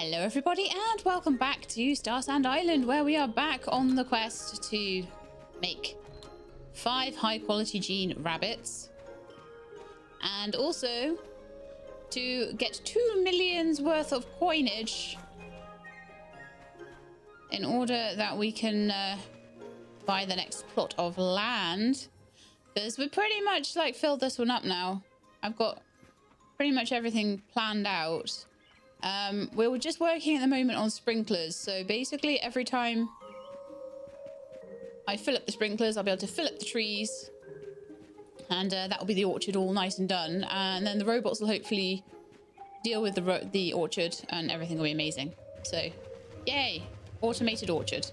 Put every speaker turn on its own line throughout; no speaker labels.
Hello everybody and welcome back to Starsand Island, where we are back on the quest to make 5 high quality gene rabbits and also to get 2 million's worth of coinage in order that we can buy the next plot of land, because we pretty much like filled this one up now. I've got pretty much everything planned out. We're just working at the moment on sprinklers, so basically every time I fill up the sprinklers I'll be able to fill up the trees, and that will be the orchard all nice and done, and then the robots will hopefully deal with the orchard and everything will be amazing. So yay, automated orchard.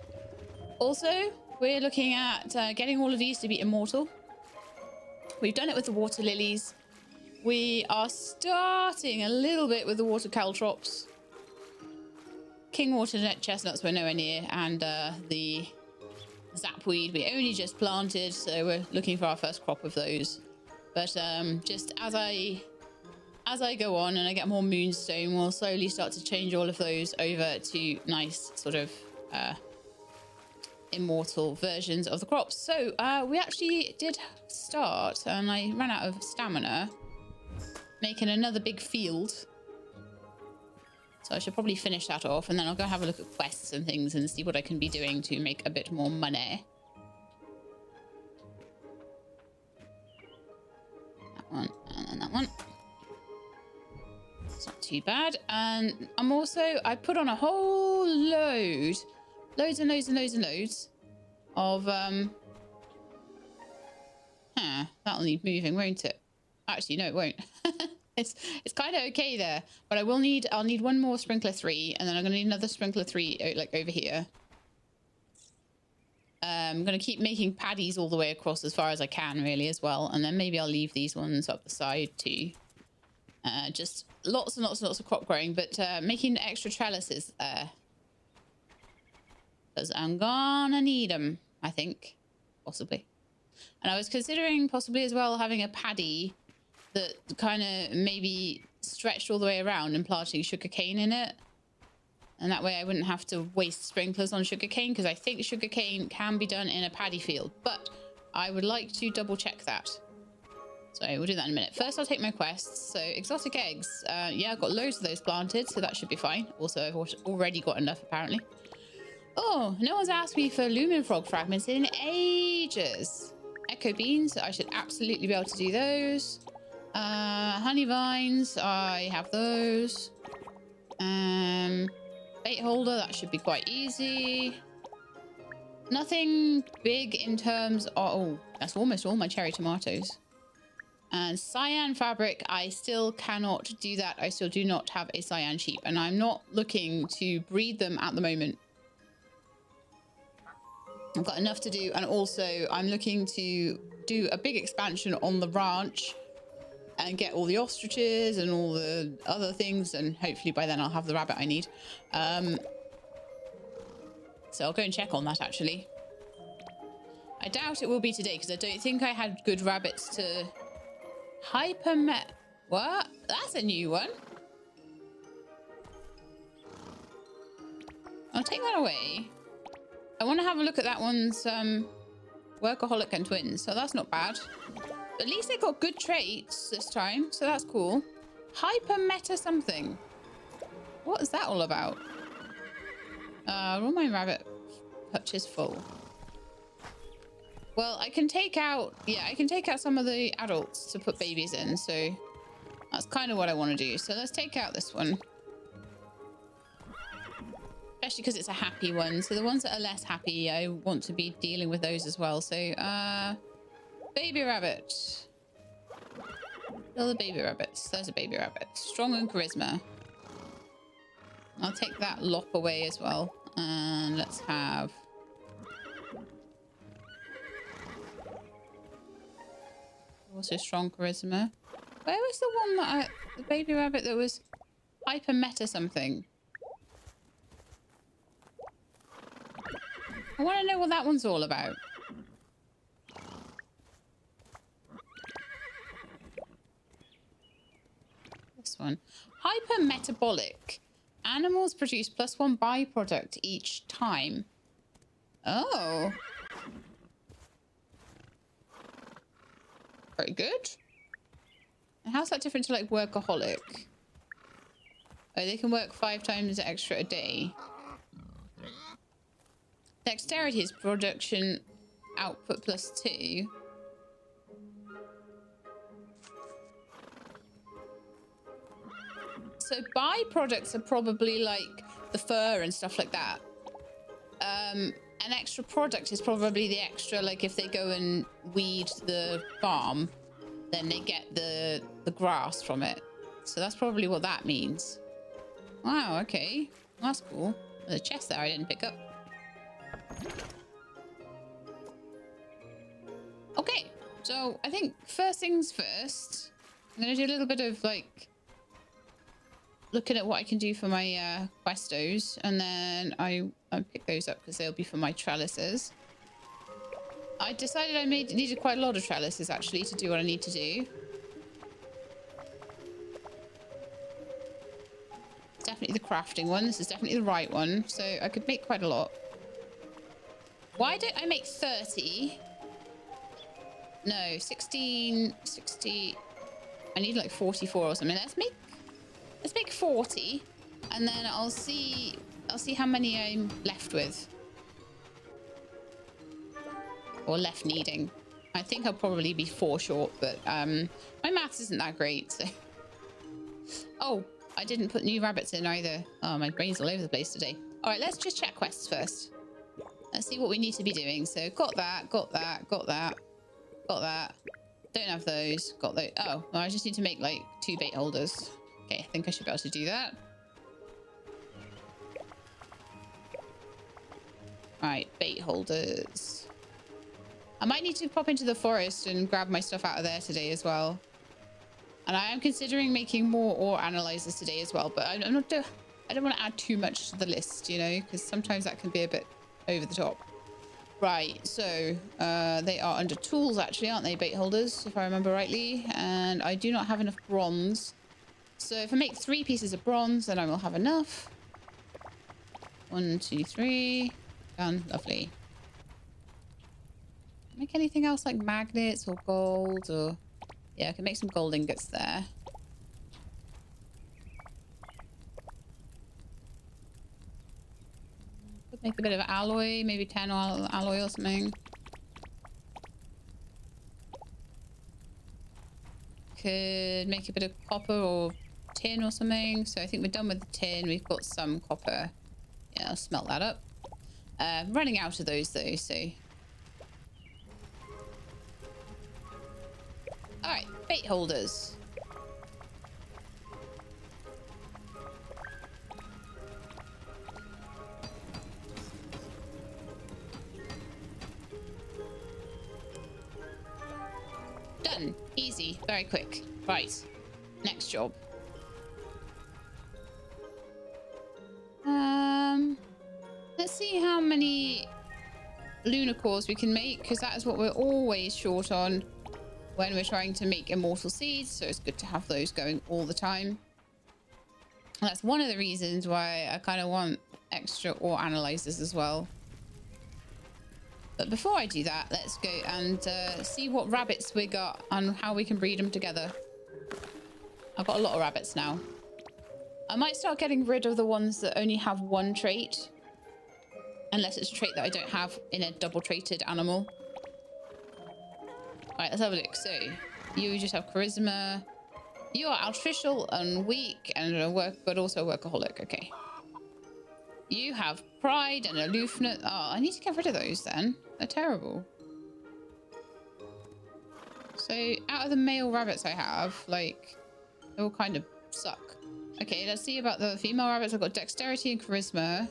Also we're looking at getting all of these to be immortal. We've done it with the water lilies. We are starting a little bit with the water caltrops. King water chestnuts we're nowhere near, and the zapweed we only just planted, so we're looking for our first crop of those. But just as I go on and I get more moonstone, we'll slowly start to change all of those over to nice sort of immortal versions of the crops. So we actually did start, and I ran out of stamina, making another big field. So I should probably finish that off, and then I'll go have a look at quests and things and see what I can be doing to make a bit more money. That one, and then that one. It's not too bad. And I'm also, I put on a whole loads of that'll need moving, won't it? Actually, no, it won't. it's kind of okay there, but I'll need one more sprinkler 3, and then I'm gonna need another sprinkler 3 like over here. I'm gonna keep making paddies all the way across as far as I can, really, as well, and then maybe I'll leave these ones up the side too. Just lots and lots and lots of crop growing, but making extra trellises there, because I'm gonna need them, I think, possibly. And I was considering possibly as well having a paddy that kind of maybe stretched all the way around and planting sugarcane in it. And that way I wouldn't have to waste sprinklers on sugarcane, because I think sugarcane can be done in a paddy field. But I would like to double check that. So we'll do that in a minute. First I'll take my quests. So exotic eggs. Yeah, I've got loads of those planted, so that should be fine. Also, I've already got enough apparently. Oh, no one's asked me for lumen frog fragments in ages. Echo beans, I should absolutely be able to do those. Honey vines, I have those. Bait holder, that should be quite easy. Nothing big in terms of, oh, that's almost all my cherry tomatoes. And cyan fabric, I still cannot do that. I still do not have a cyan sheep, and I'm not looking to breed them at the moment. I've got enough to do, and also I'm looking to do a big expansion on the ranch and get all the ostriches and all the other things, and hopefully by then I'll have the rabbit I need. So I'll go and check on that actually. I doubt it will be today, because I don't think I had good rabbits to What? That's a new one. I'll take that away. I want to have a look at that one's workaholic and twins, so that's not bad. At least they got good traits this time, so that's cool. Hyper meta something. What is that all about? All my rabbit hutches full. Well, I can take out, yeah, I can take out some of the adults to put babies in, so that's kind of what I want to do. So let's take out this one. Especially because it's a happy one. So the ones that are less happy, I want to be dealing with those as well. So, baby rabbit. All the baby rabbits. There's a baby rabbit. Strong in charisma. I'll take that lop away as well. And let's have... also strong charisma. Where was the one that the baby rabbit that was hyper meta something? I want to know what that one's all about. This one. Hyper metabolic Animals produce +1 byproduct each time. Oh. Very good. And how's that different to like workaholic? Oh, they can work 5 times extra a day. Dexterity is production output +2. So byproducts are probably like the fur and stuff like that. An extra product is probably the extra, like if they go and weed the farm, then they get the grass from it. So that's probably what that means. Wow, okay. Well, that's cool. There's a chest there I didn't pick up. Okay, so I think first things first, I'm going to do a little bit of like looking at what I can do for my questos, and then I pick those up because they'll be for my trellises. I decided I needed quite a lot of trellises actually to do what I need to do. It's definitely the crafting one. This is definitely the right one, so I could make quite a lot. Why don't I make 30? No, 16, 60. I need like 44 or something. Let's make 40, and then I'll see how many I'm left with. Or left needing. I think I'll probably be 4 short, but my maths isn't that great, so. Oh, I didn't put new rabbits in either. Oh, my brain's all over the place today. All right, let's just check quests first. Let's see what we need to be doing. So got that, got that, got that, got that. Don't have those. Got those. Oh, well, I just need to make like 2 bait holders. Okay, I think I should be able to do that. Right, bait holders. I might need to pop into the forest and grab my stuff out of there today as well. And I am considering making more ore analyzers today as well, but I don't want to add too much to the list, you know, because sometimes that can be a bit over the top. Right, so they are under tools actually, aren't they, bait holders, if I remember rightly? And I do not have enough bronze. So if I make 3 pieces of bronze, then I will have enough. 1, 2, 3. Done. Lovely. Make anything else like magnets or gold or... Yeah, I can make some gold ingots there. Could make a bit of alloy, maybe 10 alloy or something. Could make a bit of copper or tin or something. So I think we're done with the tin. We've got some copper. Yeah, I'll smelt that up. Running out of those though, so... Alright, bait holders. Done. Easy. Very quick. Right. Next job. Let's see how many lunar cores we can make, because that is what we're always short on when we're trying to make immortal seeds, so it's good to have those going all the time. And that's one of the reasons why I kind of want extra ore analyzers as well. But before I do that, let's go and see what rabbits we got and how we can breed them together. I've got a lot of rabbits now. I might start getting rid of the ones that only have 1 trait, unless it's a trait that I don't have in a double-traded animal. Right, let's have a look. So, you just have charisma. You are artificial and weak and but also a workaholic. Okay. You have pride and aloofness. Oh, I need to get rid of those then. They're terrible. So, out of the male rabbits I have, like, they all kind of suck. Okay, let's see about the female rabbits. I've got dexterity and charisma.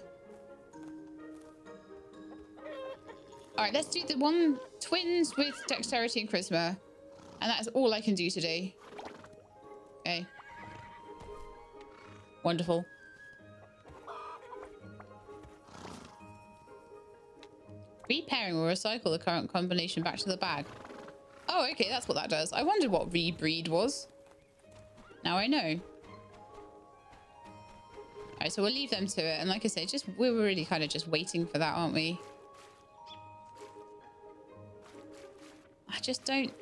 All right, let's do the one twins with dexterity and charisma. And that's all I can do today. Okay. Wonderful. Repairing will recycle the current combination back to the bag. Oh, okay, that's what that does. I wondered what rebreed was. Now I know. Alright, so we'll leave them to it. And like I say, just we were really kind of just waiting for that, aren't we? I just don't...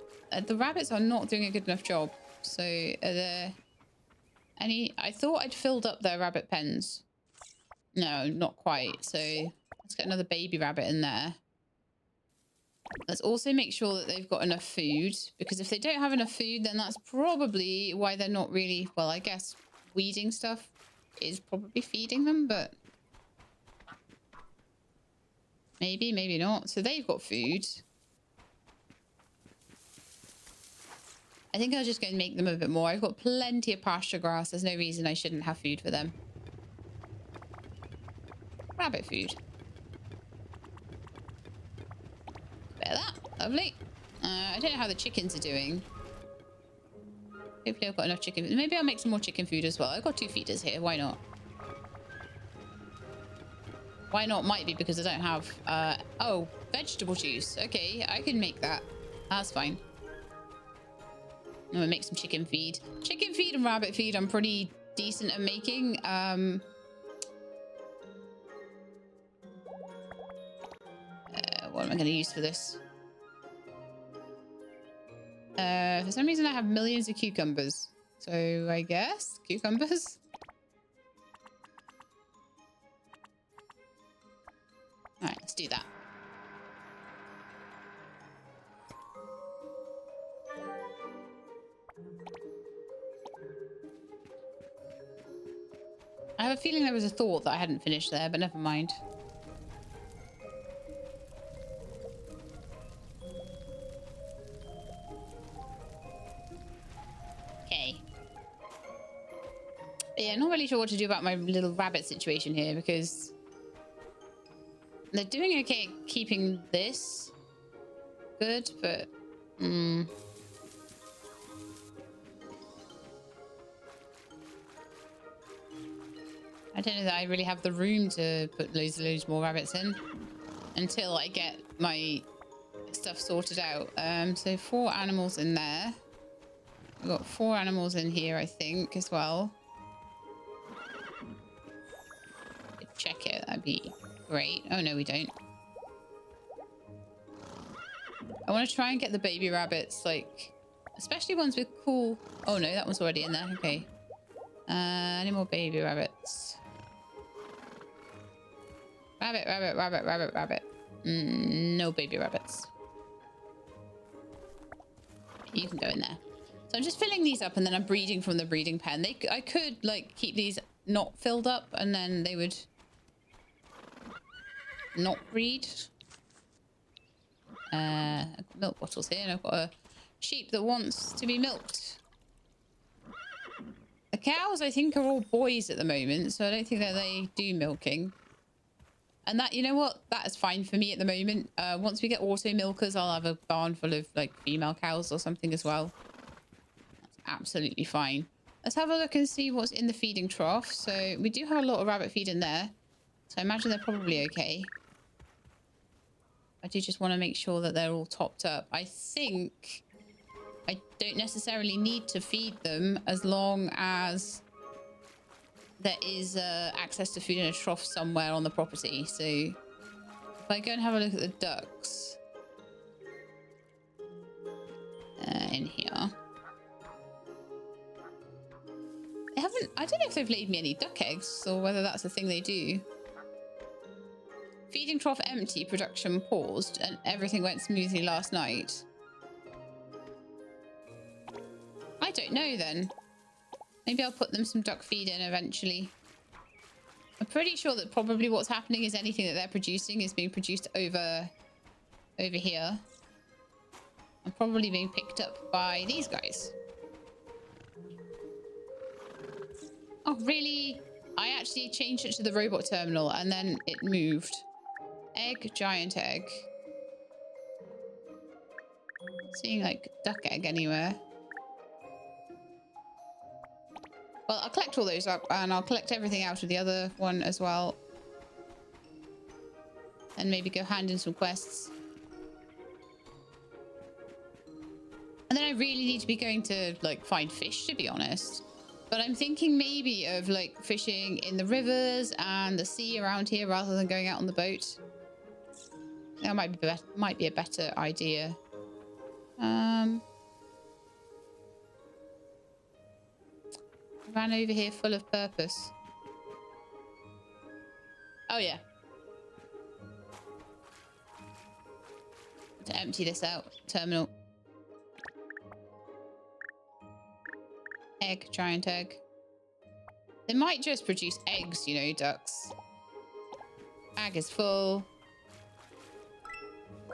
the rabbits are not doing a good enough job. So are there any... I thought I'd filled up their rabbit pens. No, not quite. So let's get another baby rabbit in there. Let's also make sure that they've got enough food. Because if they don't have enough food, then that's probably why they're not really... Well, I guess weeding stuff is probably feeding them, but... Maybe, maybe not. So they've got food. I think I'll just go and make them a bit more. I've got plenty of pasture grass. There's no reason I shouldn't have food for them. Rabbit food. Bit of that. Lovely. I don't know how the chickens are doing. Hopefully I've got enough chicken. Maybe I'll make some more chicken food as well. I've got 2 feeders here. Why not? Why not? Might be because I don't have... oh, vegetable juice. Okay, I can make that. That's fine. I'm gonna make some chicken feed. Chicken feed and rabbit feed I'm pretty decent at making. What am I going to use for this? For some reason I have millions of cucumbers. So I guess cucumbers. Alright, let's do that. I have a feeling there was a thought that I hadn't finished there, but never mind. Okay. But yeah, not really sure what to do about my little rabbit situation here, because they're doing okay at keeping this good, but... I don't know that I really have the room to put loads more rabbits in until I get my stuff sorted out. So 4 animals in there. We've got 4 animals in here, I think, as well. Check it, that'd be great. Oh, no, we don't. I want to try and get the baby rabbits, like, especially ones with cool... Oh, no, that one's already in there. Okay. Any more baby rabbits? Rabbit, rabbit, rabbit, rabbit, rabbit. No baby rabbits. You can go in there. So I'm just filling these up and then I'm breeding from the breeding pen. I could, like, keep these not filled up and then they would not breed. I've got milk bottles here and I've got a sheep that wants to be milked. The cows, I think, are all boys at the moment, so I don't think that they do milking. And that, you know what? That is fine for me at the moment. Once we get auto milkers, I'll have a barn full of, like, female cows or something as well. That's absolutely fine. Let's have a look and see what's in the feeding trough. So we do have a lot of rabbit feed in there. So I imagine they're probably okay. I do just want to make sure that they're all topped up. I think I don't necessarily need to feed them as long as there is access to food in a trough somewhere on the property. So if I go and have a look at the ducks in here, they haven't. I don't know if they've laid me any duck eggs or whether that's a thing they do. Feeding trough empty, production paused, and everything went smoothly last night. I don't know then. Maybe I'll put them some duck feed in eventually. I'm pretty sure that probably what's happening is anything that they're producing is being produced over here. And probably being picked up by these guys. Oh, really? I actually changed it to the robot terminal and then it moved. Egg, giant egg. Not seeing, like, duck egg anywhere. Well, I'll collect all those up and I'll collect everything out of the other one as well. And maybe go hand in some quests. And then I really need to be going to, like, find fish, to be honest. But I'm thinking maybe of like fishing in the rivers and the sea around here rather than going out on the boat. That might be a better idea. I ran over here full of purpose. Oh yeah. To empty this out. Terminal. Egg, giant egg. They might just produce eggs, you know, ducks. Bag is full.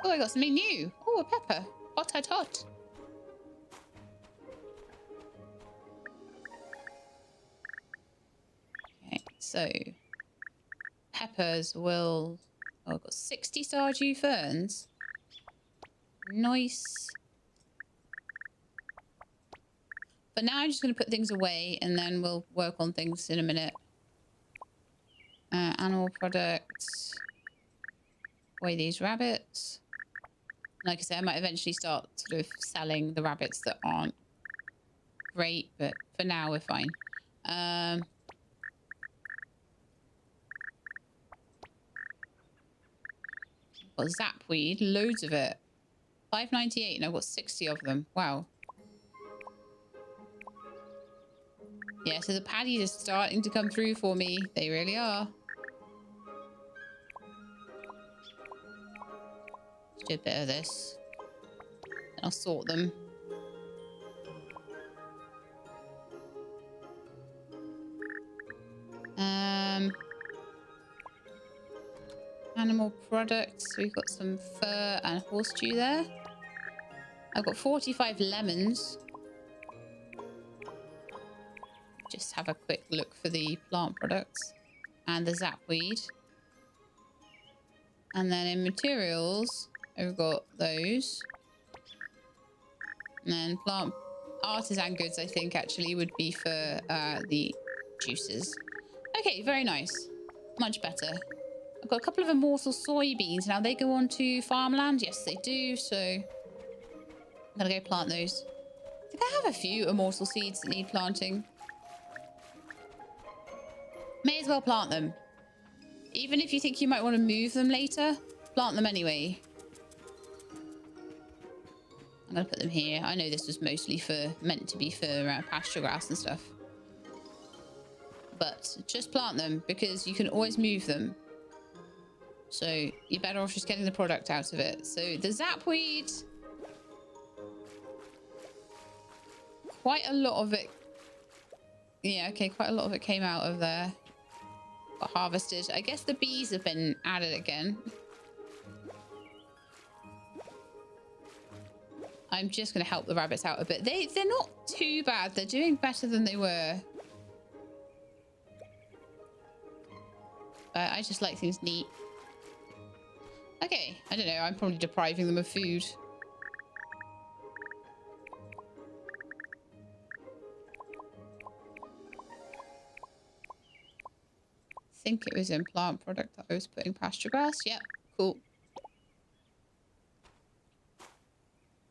Oh, I got something new. Oh, a pepper. Hot, hot, hot. Okay, so peppers will... Oh, I've got 60 Stardew ferns. Nice. But now I'm just going to put things away and then we'll work on things in a minute. Animal products. Weigh these rabbits. Like I said, I might eventually start sort of selling the rabbits that aren't great, but for now we're fine. Got zapweed, loads of it. 5.98 and I've got 60 of them. Wow. Yeah, so the paddies are starting to come through for me. They really are. Let's do a bit of this. And I'll sort them. Animal products. We've got some fur and horseshoe there. I've got 45 lemons. Just have a quick look for the plant products and the zapweed. And then in materials, I've got those. And then plant artisan goods, I think, actually would be for the juices. Okay, very nice. Much better. I've got a couple of immortal soybeans. Now, they go on to farmland. Yes, they do. So I'm going to go plant those. I think I have a few immortal seeds that need planting. May as well plant them. Even if you think you might want to move them later, plant them anyway. I'm going to put them here. I know this was mostly meant to be for pasture grass and stuff. But just plant them because you can always move them. So you're better off just getting the product out of it. So the zapweed, quite a lot of it. Yeah, okay, quite a lot of it came out of there. Got harvested. I guess the bees have been added again. I'm just going to help the rabbits out a bit. They're not too bad. They're doing better than they were. I just like things neat. Okay, I don't know. I'm probably depriving them of food. I think it was in plant product that I was putting pasture grass. Yep, cool.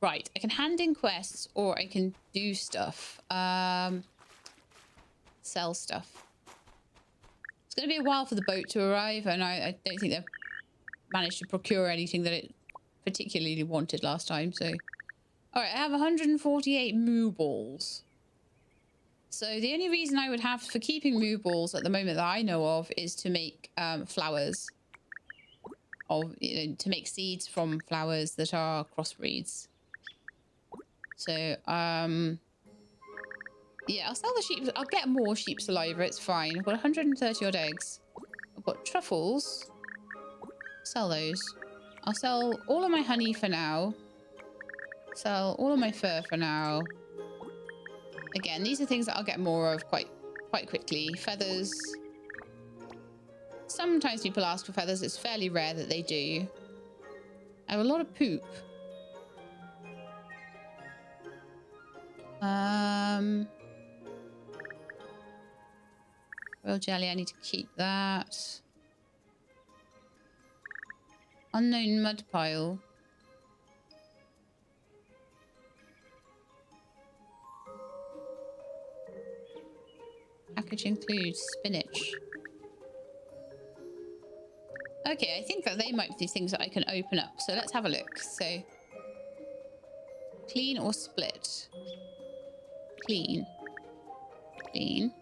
Right, I can hand in quests or I can do stuff. Sell stuff. It's going to be a while for the boat to arrive, and I don't think they've managed to procure anything that it particularly wanted last time, so... Alright, I have 148 moo balls. So the only reason I would have for keeping moo balls at the moment that I know of is to make flowers. To make seeds from flowers that are crossbreeds. So, yeah, I'll sell the sheep. I'll get more sheep saliva. It's fine. I've got 130 odd eggs. I've got truffles. Sell those. I'll sell all of my honey for now. Sell all of my fur for now. Again, these are things that I'll get more of quite quickly. Feathers. Sometimes people ask for feathers. It's fairly rare that they do. I have a lot of poop. Royal jelly, I need to keep that. Unknown mud pile. Package includes spinach. Okay, I think that they might be things that I can open up. So let's have a look. So, clean or split? Clean. Clean.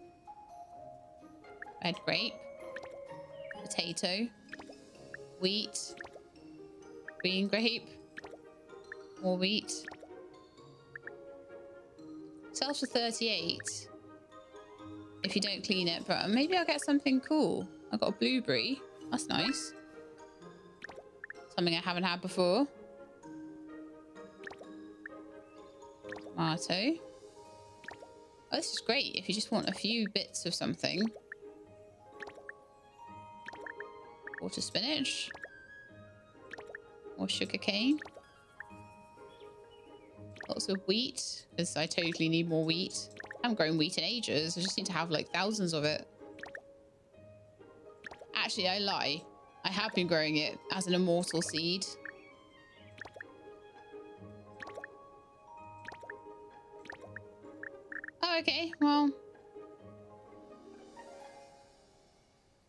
Red grape. Potato. Wheat. Green grape. More wheat. Sells for 38 if you don't clean it, but maybe I'll get something cool. I got a blueberry. That's nice. Something I haven't had before. Tomato. Oh, this is great if you just want a few bits of something. Water spinach. More sugar cane. Lots of wheat, because I totally need more wheat. I haven't grown wheat in ages. I just need to have like thousands of it. Actually, I lie. I have been growing it as an immortal seed. Oh, okay. Well,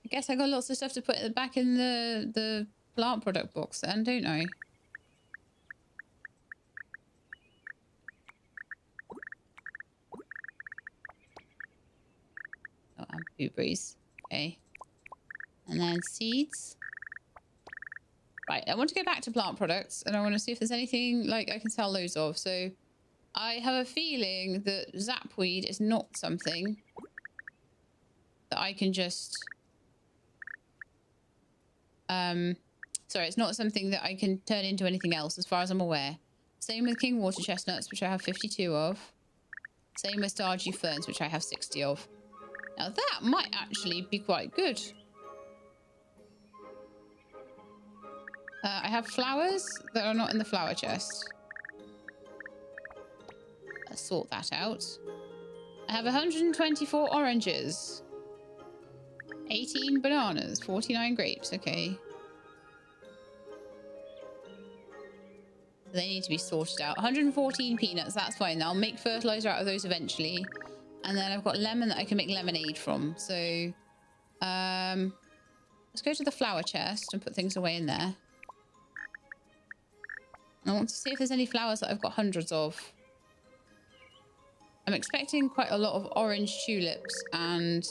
I guess I got lots of stuff to put back in the plant product box then, don't I? Oh, and blueberries. Okay. And then seeds. Right, I want to go back to plant products and I want to see if there's anything like I can sell loads of. So I have a feeling that zapweed is not something that I can just... sorry, it's not something that I can turn into anything else as far as I'm aware. Same with king water chestnuts, which I have 52 of. Same with stardew ferns, which I have 60 of. Now that might actually be quite good. I have flowers that are not in the flower chest. Let's sort that out. I have 124 oranges. 18 bananas. 49 grapes. Okay. They need to be sorted out. 114 peanuts. That's fine. I'll make fertilizer out of those eventually. And then I've got lemon that I can make lemonade from. So, let's go to the flower chest and put things away in there. I want to see if there's any flowers that I've got hundreds of. I'm expecting quite a lot of orange tulips and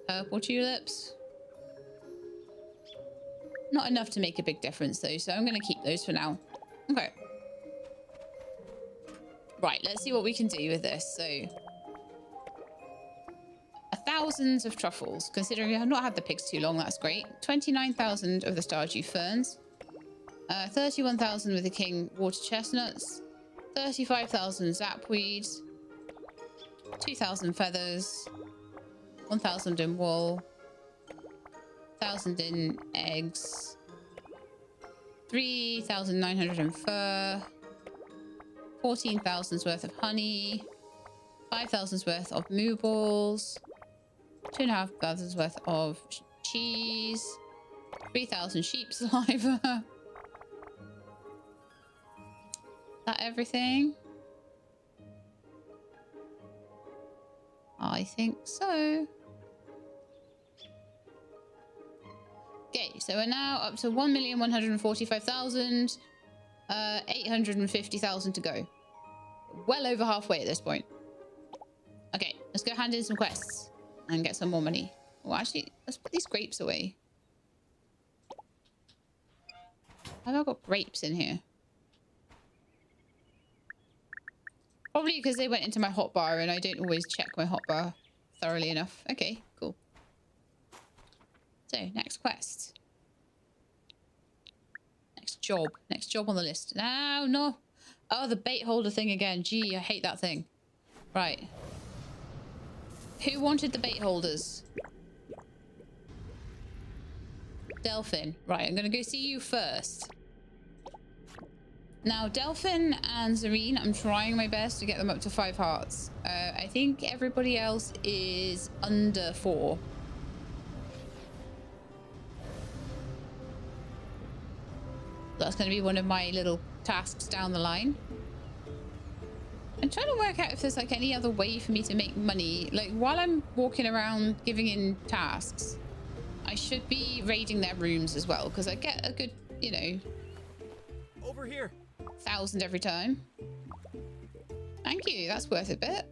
purple tulips. Not enough to make a big difference though, so I'm going to keep those for now. Okay. Right, let's see what we can do with this. So, thousands of truffles, considering we have not had the pigs too long, that's great. 29,000 of the stardew ferns. 31,000 with the king water chestnuts. 35,000 zapweed. 2,000 feathers. 1,000 in wool. 1,000 in eggs. 3,900 in fur. 14,000's worth of honey. 5,000's worth of moo balls. 2,500's worth of cheese. 3,000 sheep saliva. That everything? I think so. Okay, so we're now up to 1,145,000. 850,000 to go. Well over halfway at this point. Okay, let's go hand in some quests and get some more money. Well, actually, let's put these grapes away. Have I got grapes in here? Probably because they went into my hotbar and I don't always check my hotbar thoroughly enough. Okay, cool. So, next quest. Next job. Next job on the list. No, no. Oh, the bait holder thing again. Gee, I hate that thing. Right. Who wanted the bait holders? Delphin. Right, I'm going to go see you first. Now, Delphin and Zareen, I'm trying my best to get them up to 5 hearts. I think everybody else is under 4. That's going to be one of my little tasks down the line. I'm trying to work out if there's like any other way for me to make money. Like while I'm walking around giving in tasks, I should be raiding their rooms as well, because I get a good, you know,
Over here.
1,000 every time. Thank you. That's worth a bit.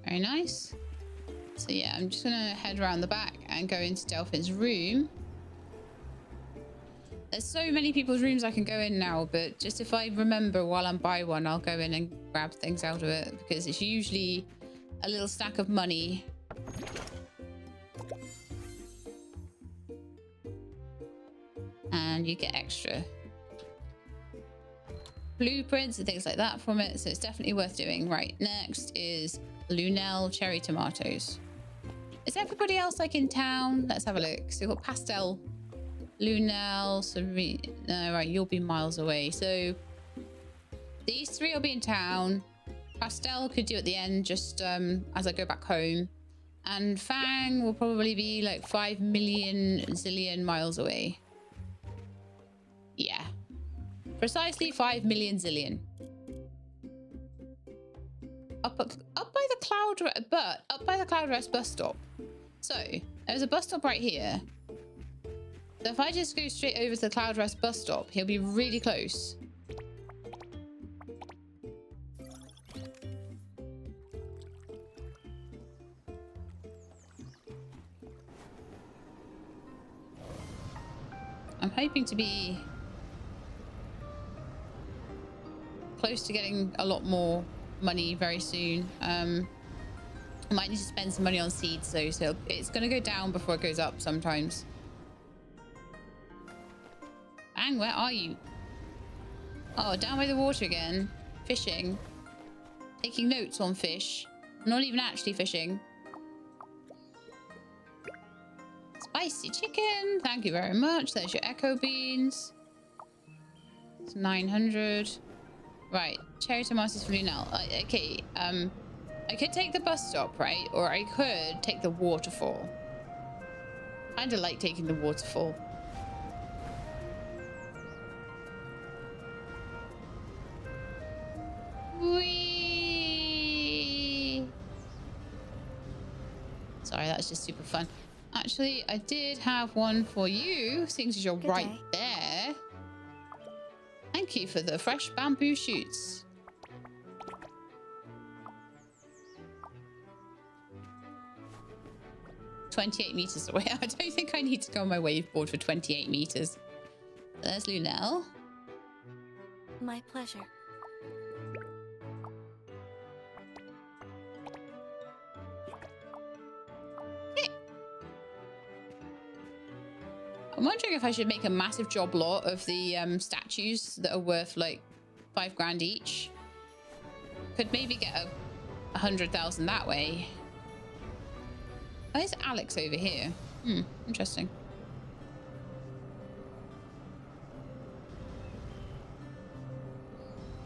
Very nice. So yeah, I'm just gonna head around the back and go into Delphin's room. There's so many people's rooms I can go in now, but just if I remember while I'm by one, I'll go in and grab things out of it, because it's usually a little stack of money. And you get extra blueprints and things like that from it, so it's definitely worth doing. Right, next is Lunel cherry tomatoes. Is everybody else like in town? Let's have a look. So we've got Pastel, Lunel, Serena. No, right, you'll be miles away. So these three will be in town. Pastel could do at the end, just as I go back home. And Fang will probably be like 5 million zillion miles away. Yeah. Precisely 5 million zillion. Up by the Cloud Rest bus stop. So there's a bus stop right here. So if I just go straight over to the Cloud Rest bus stop, he'll be really close. I'm hoping to be close to getting a lot more money very soon. I might need to spend some money on seeds though, so it's going to go down before it goes up sometimes. Bang, where are you? Oh, down by the water again. Fishing. Taking notes on fish. Not even actually fishing. Spicy chicken. Thank you very much. There's your echo beans. It's 900. Right. Cherry tomatoes for Lunel. Okay. I could take the bus stop, right? Or I could take the waterfall. Kinda like taking the waterfall. Whee! Sorry, that's just super fun. Actually, I did have one for you, seeing as you're right there. Thank you for the fresh bamboo shoots. "28 meters away." I don't think I need to go on my waveboard for 28 meters. There's Lunel.
My pleasure.
I'm wondering if I should make a massive job lot of the statues that are worth like 5 grand each. Could maybe get 100,000 that way. Where's Alex over here? Interesting.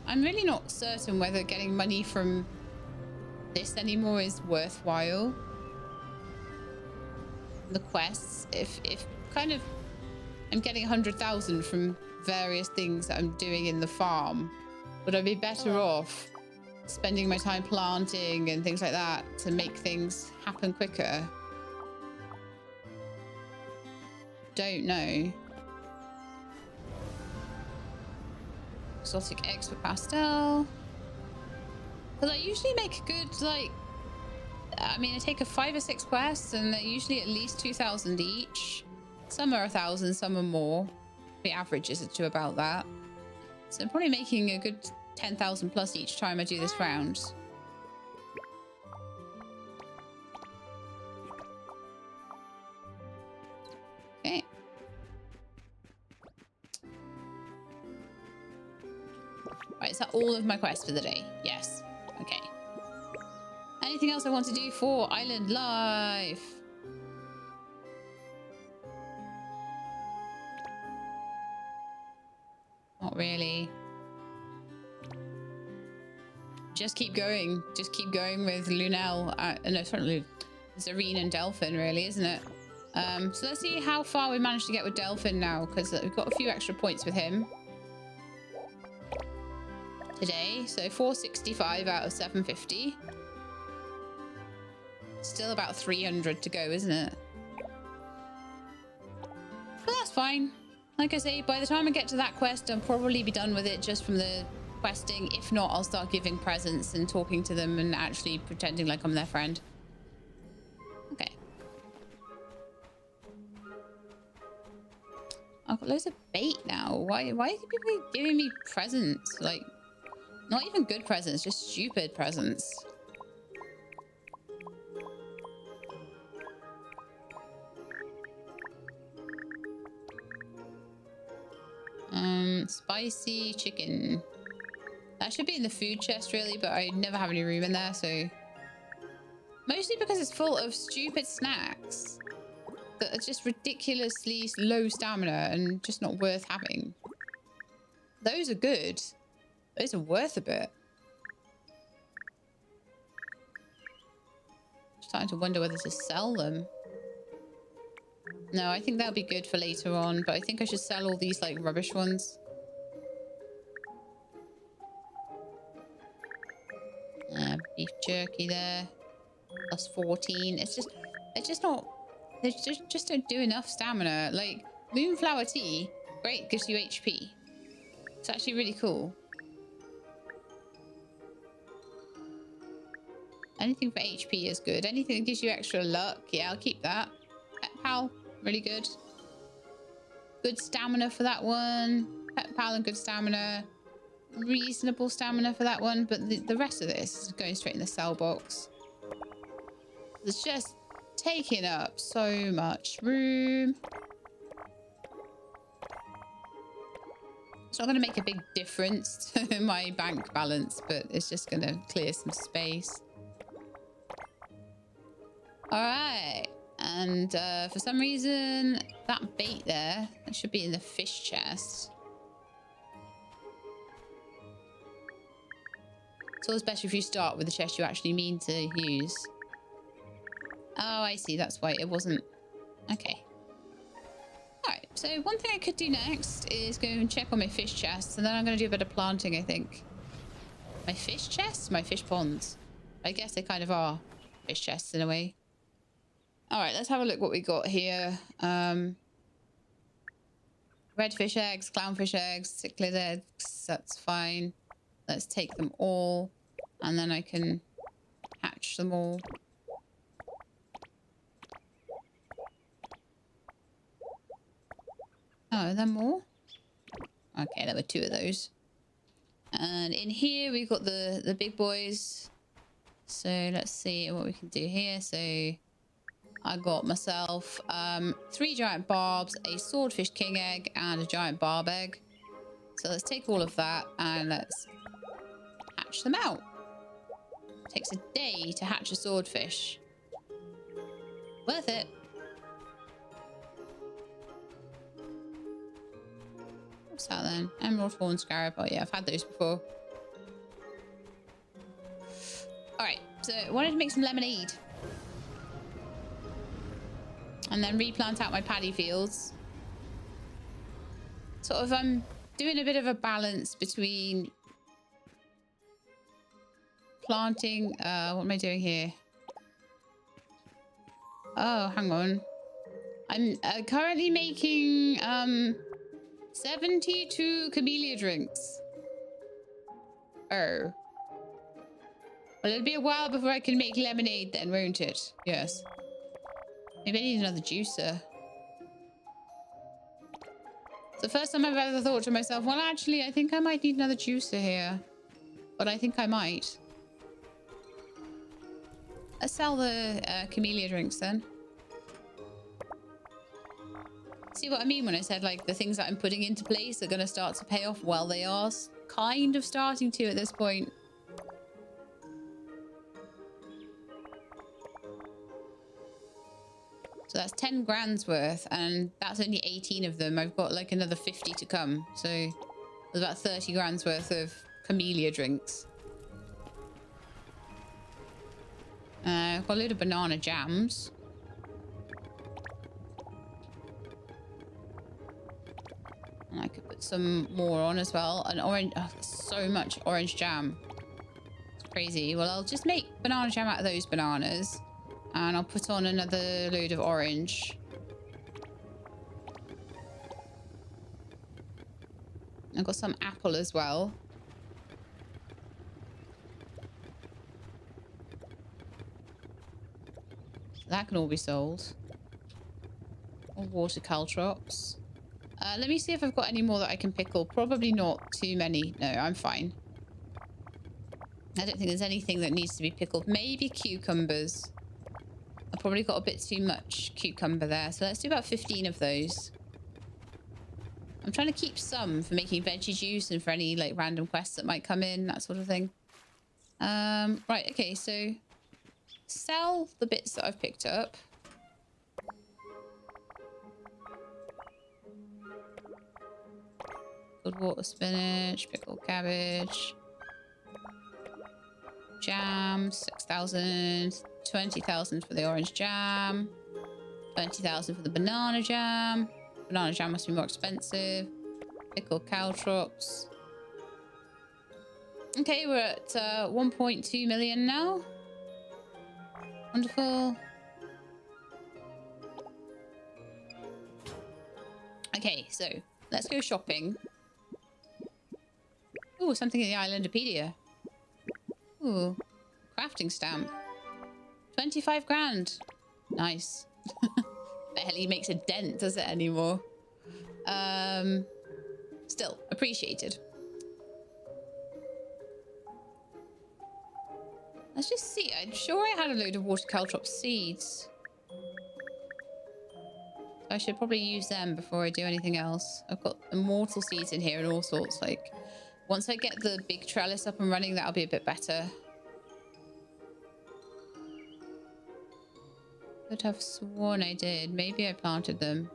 I'm really not certain whether getting money from this anymore is worthwhile. The quests, if kind of I'm getting 100,000 from various things that I'm doing in the farm, would I be better off spending my time planting and things like that to make things happen quicker? Don't know. Exotic eggs for Pastel. Because I usually make a good, like, I mean, I take a 5 or 6 quests and they're usually at least 2,000 each. Some are 1,000, some are more. The average is to about that. So I'm probably making a good 10,000 plus each time I do this round. Okay. Right, is that all of my quests for the day? Yes. Okay. Anything else I want to do for Island Life? Not really. Just keep going. Just keep going with Lunel. No, sorry, Zareen and Delphin, really, isn't it? So let's see how far we managed to get with Delphin now, because we've got a few extra points with him today. So 465 out of 750. Still about 300 to go, isn't it? But that's fine. Like I say, by the time I get to that quest, I'll probably be done with it just from the questing. If not, I'll start giving presents and talking to them and actually pretending like I'm their friend. Okay. I've got loads of bait now. Why are people giving me presents? Like, not even good presents, just stupid presents. Spicy chicken. That should be in the food chest, really, but I never have any room in there, so... Mostly because it's full of stupid snacks that are just ridiculously low stamina and just not worth having. Those are good. Those are worth a bit. Starting to wonder whether to sell them. No, I think that'll be good for later on, but I think I should sell all these, like, rubbish ones. Beef jerky there. Plus 14. It's just not... They just don't do enough stamina. Like, moonflower tea, great, gives you HP. It's actually really cool. Anything for HP is good. Anything that gives you extra luck, yeah, I'll keep that. Pet Pal, really good. Good stamina for that one. Pet Pal and good stamina. Reasonable stamina for that one, but the rest of this is going straight in the sell box. It's just taking up so much room. It's not going to make a big difference to my bank balance, but it's just going to clear some space. All right. And for some reason, that bait there, that should be in the fish chest. It's always better if you start with the chest you actually mean to use. Oh, I see. That's why it wasn't. Okay. Alright, so one thing I could do next is go and check on my fish chests, and then I'm going to do a bit of planting, I think. My fish chests? My fish ponds. I guess they kind of are fish chests in a way. Alright, let's have a look what we got here. Redfish eggs, clownfish eggs, cichlid eggs. That's fine. Let's take them all, and then I can hatch them all. Oh, are there more? Okay, there were 2 of those. And in here, we've got the big boys. So let's see what we can do here. So I got myself 3 giant barbs, a swordfish king egg, and a giant barb egg. So let's take all of that and let's hatch them out. Takes a day to hatch a swordfish. Worth it. What's that then? Emerald horn scarab. Oh yeah, I've had those before. Alright, so I wanted to make some lemonade. And then replant out my paddy fields. Sort of, I'm doing a bit of a balance between planting, what am I doing here? Oh, hang on. I'm currently making 72 camellia drinks. Oh. Well, it'll be a while before I can make lemonade then, won't it? Yes. Maybe I need another juicer. It's the first time I've ever thought to myself, well, actually, I think I might need another juicer here. But I think I might. Let's sell the camellia drinks then. See what I mean when I said, like, the things that I'm putting into place are going to start to pay off? Well, they are kind of starting to at this point. So that's 10 grand's worth, and that's only 18 of them. I've got like another 50 to come. So there's about 30 grand's worth of camellia drinks. I've got a load of banana jams. some more on as well. And orange, oh, so much orange jam. It's crazy. Well, I'll just make banana jam out of those bananas. And I'll put on another load of orange. I've got some apple as well. So that can all be sold. Or water caltrops. Let me see if I've got any more that I can pickle. Probably not too many. No, I'm fine. I don't think there's anything that needs to be pickled. Maybe cucumbers. I've probably got a bit too much cucumber there. So let's do about 15 of those. I'm trying to keep some for making veggie juice and for any like random quests that might come in, that sort of thing. Right, okay, so sell the bits that I've picked up. Good water spinach, pickled cabbage, jam, 6,000, 20,000 for the orange jam, 20,000 for the banana jam. Banana jam must be more expensive. Pickled caltrops. Okay, we're at 1.2 million now. Wonderful. Okay, so let's go shopping. Ooh, something in the Islandopedia. Ooh, crafting stamp. 25 grand. Nice. Barely makes a dent, does it anymore? Still, appreciated. Let's just see. I'm sure I had a load of water caltrop seeds. I should probably use them before I do anything else. I've got immortal seeds in here and all sorts. Like, once I get the big trellis up and running, that'll be a bit better. Could have sworn I did. Maybe I planted them.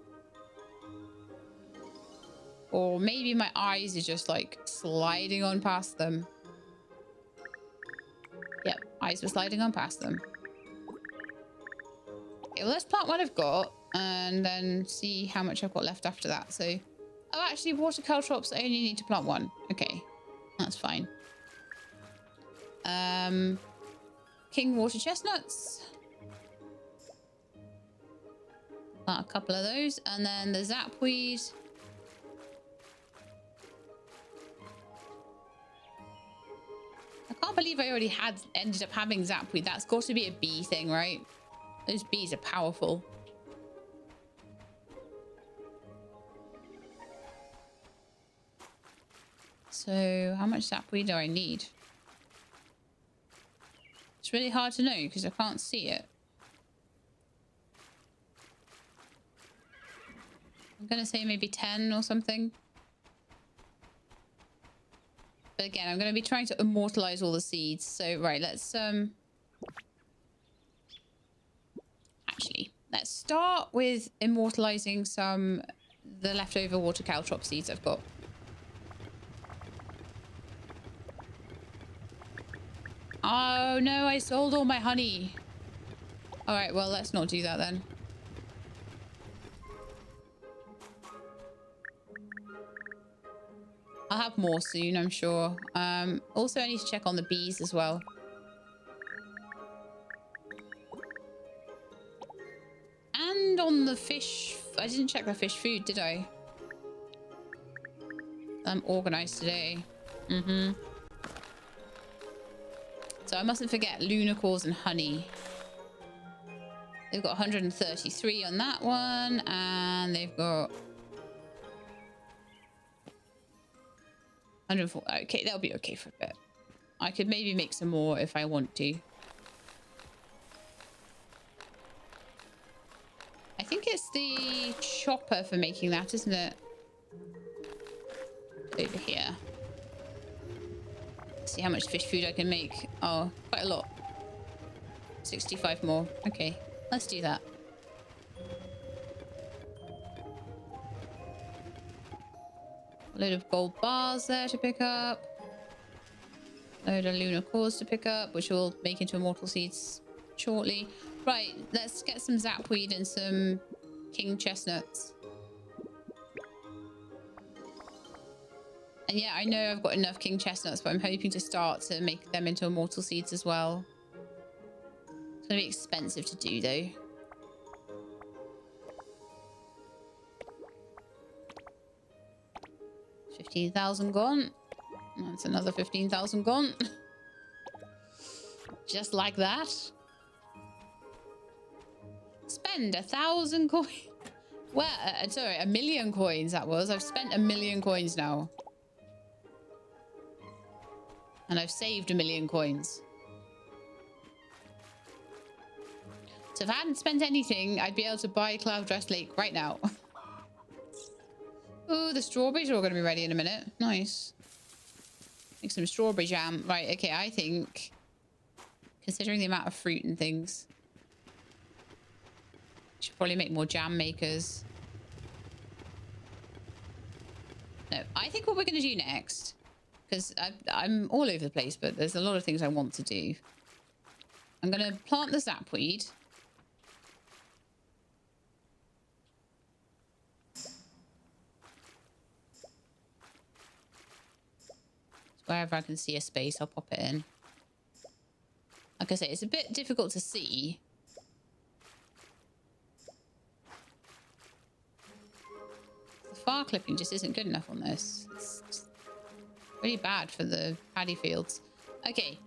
Or maybe my eyes are just like sliding on past them. Yep, eyes were sliding on past them. Okay, well, let's plant what I've got and then see how much I've got left after that. So, oh, actually, water caltrops, I only need to plant one. Okay, that's fine. King water chestnuts. Plant a couple of those. And then the zapweed. I can't believe I already ended up having zapweed. That's got to be a bee thing, right? Those bees are powerful. So how much zapweed do I need? It's really hard to know because I can't see it. I'm going to say maybe 10 or something. But again, I'm going to be trying to immortalize all the seeds. So, right, let's... Actually, let's start with immortalizing the leftover water caltrop seeds I've got. Oh, no, I sold all my honey. All right, well, let's not do that then. I'll have more soon, I'm sure. Also, I need to check on the bees as well. And on the fish. I didn't check the fish food, did I? I'm organized today. So I mustn't forget lunicores and honey. They've got 133 on that one. And they've got... 104. Okay, that'll be okay for a bit. I could maybe make some more if I want to. I think it's the chopper for making that, isn't it? Over here. See how much fish food I can make. Oh, quite a lot. 65 more. Okay, let's do that. A load of gold bars there to pick up. A load of lunar cores to pick up, which will make into immortal seeds shortly. Right, let's get some zapweed and some king chestnuts. And yeah, I know I've got enough king chestnuts, but I'm hoping to start to make them into immortal seeds as well. It's going to be expensive to do, though. $15,000 gone. That's another 15,000 gone. Just like that. Spend 1,000 coins. Well, sorry, 1,000,000 coins that was. I've spent 1,000,000 coins now. And I've saved 1,000,000 coins. So if I hadn't spent anything, I'd be able to buy Cloud-Dressed Lake right now. Oh, the strawberries are all going to be ready in a minute. Nice. Make some strawberry jam. Right, okay, I think, considering the amount of fruit and things, should probably make more jam makers. No, I think what we're going to do next, because I'm all over the place, but there's a lot of things I want to do. I'm going to plant the sapweed. Wherever I can see a space, I'll pop it in. Like I say, it's a bit difficult to see. The far clipping just isn't good enough on this. It's really bad for the paddy fields. Okay.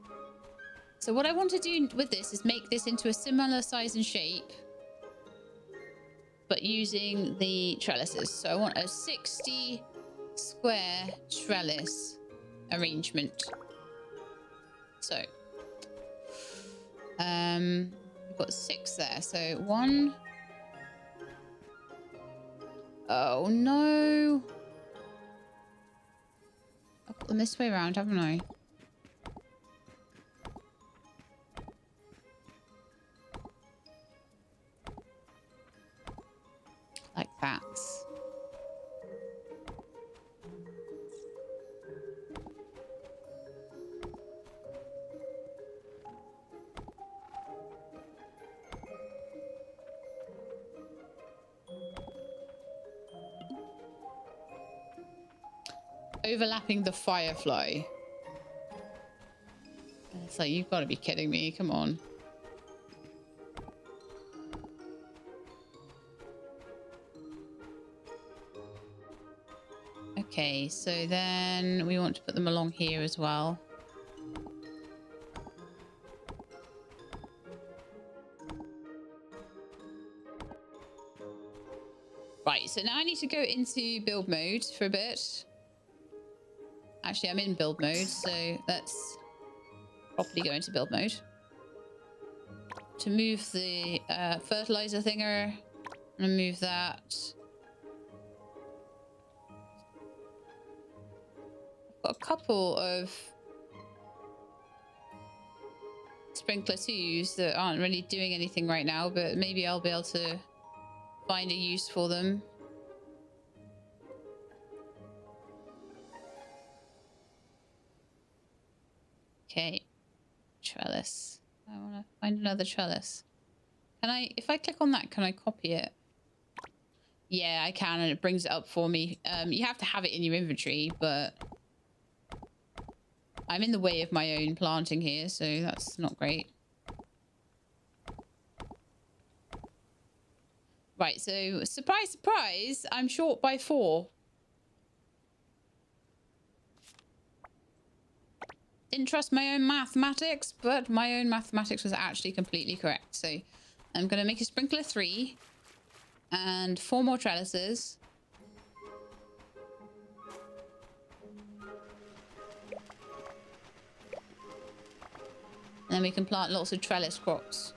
So what I want to do with this is make this into a similar size and shape, but using the trellises. So I want a 60 square trellis arrangement. So we've got 6 there. So 1. Oh no, I've got them this way around, haven't I? Like that. Overlapping the firefly. It's like, you've got to be kidding me. Come on. Okay, so then we want to put them along here as well. Right, so now I need to go into build mode for a bit. Actually, I'm in build mode, so let's properly go into build mode. To move the fertilizer thinger, I'm gonna move that. I've got a couple of sprinkler twos that aren't really doing anything right now, but maybe I'll be able to find a use for them. Okay, trellis. I want to find another trellis. Can I, if I click on that, can I copy it? Yeah, I can, and it brings it up for me. You have to have it in your inventory, but I'm in the way of my own planting here, so that's not great. Right, so surprise, surprise, I'm short by 4. Didn't trust my own mathematics, but my own mathematics was actually completely correct. So I'm going to make a sprinkler 3 and 4 more trellises. And then we can plant lots of trellis crops.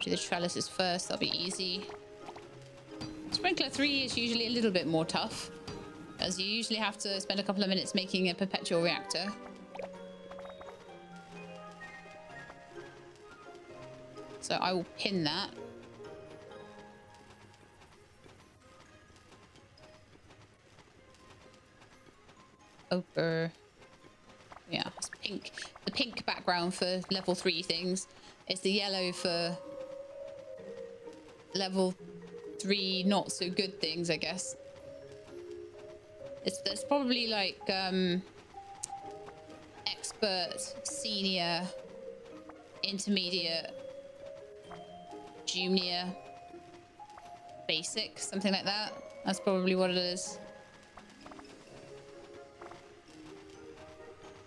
Do the trellises first, that'll be easy. Sprinkler 3 is usually a little bit more tough, as you usually have to spend a couple of minutes making a perpetual reactor. So I will pin that. Ochre. Yeah, it's pink. The pink background for level 3 things. It's the yellow for level 3 not so good things, I guess. There's probably like expert, senior, intermediate, junior, basic, something like that. That's probably what it is.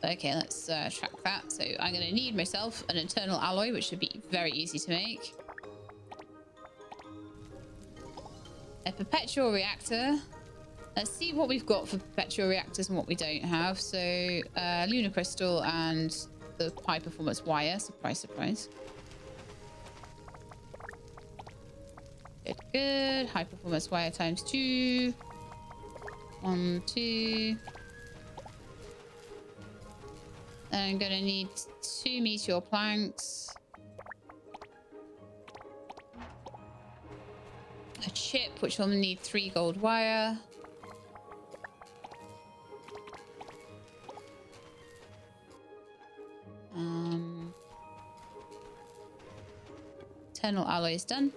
Okay, let's track that. So I'm going to need myself an internal alloy, which should be very easy to make. A perpetual reactor. Let's see what we've got for perpetual reactors and what we don't have. So lunar crystal and the high performance wire. Surprise, surprise. Good, good. High performance wire times 2. 1, 2. Then I'm going to need 2 meteor planks. A chip, which will need 3 gold wire. Eternal alloy is done.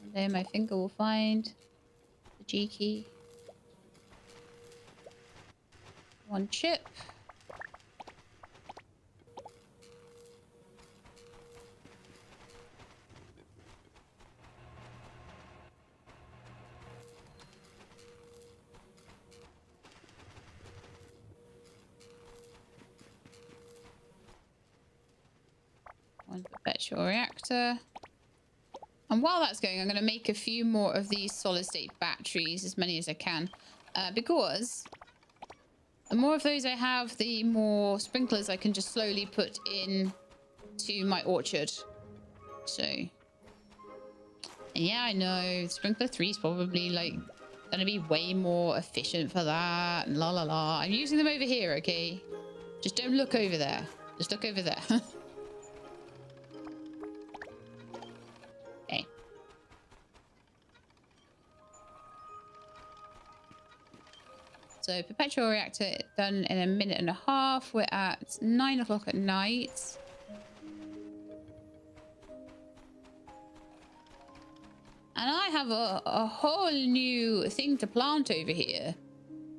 And then my finger will find the G key. 1 chip. One perpetual reactor. And while that's going, I'm going to make a few more of these solid state batteries, as many as I can, because the more of those I have, the more sprinklers I can just slowly put in to my orchard. So, and yeah, I know sprinkler 3 is probably like going to be way more efficient for that. And la la la. I'm using them over here, okay? Just don't look over there. Just look over there. Okay. So perpetual reactor done in a minute and a half. We're at 9 o'clock at night. And I have a whole new thing to plant over here.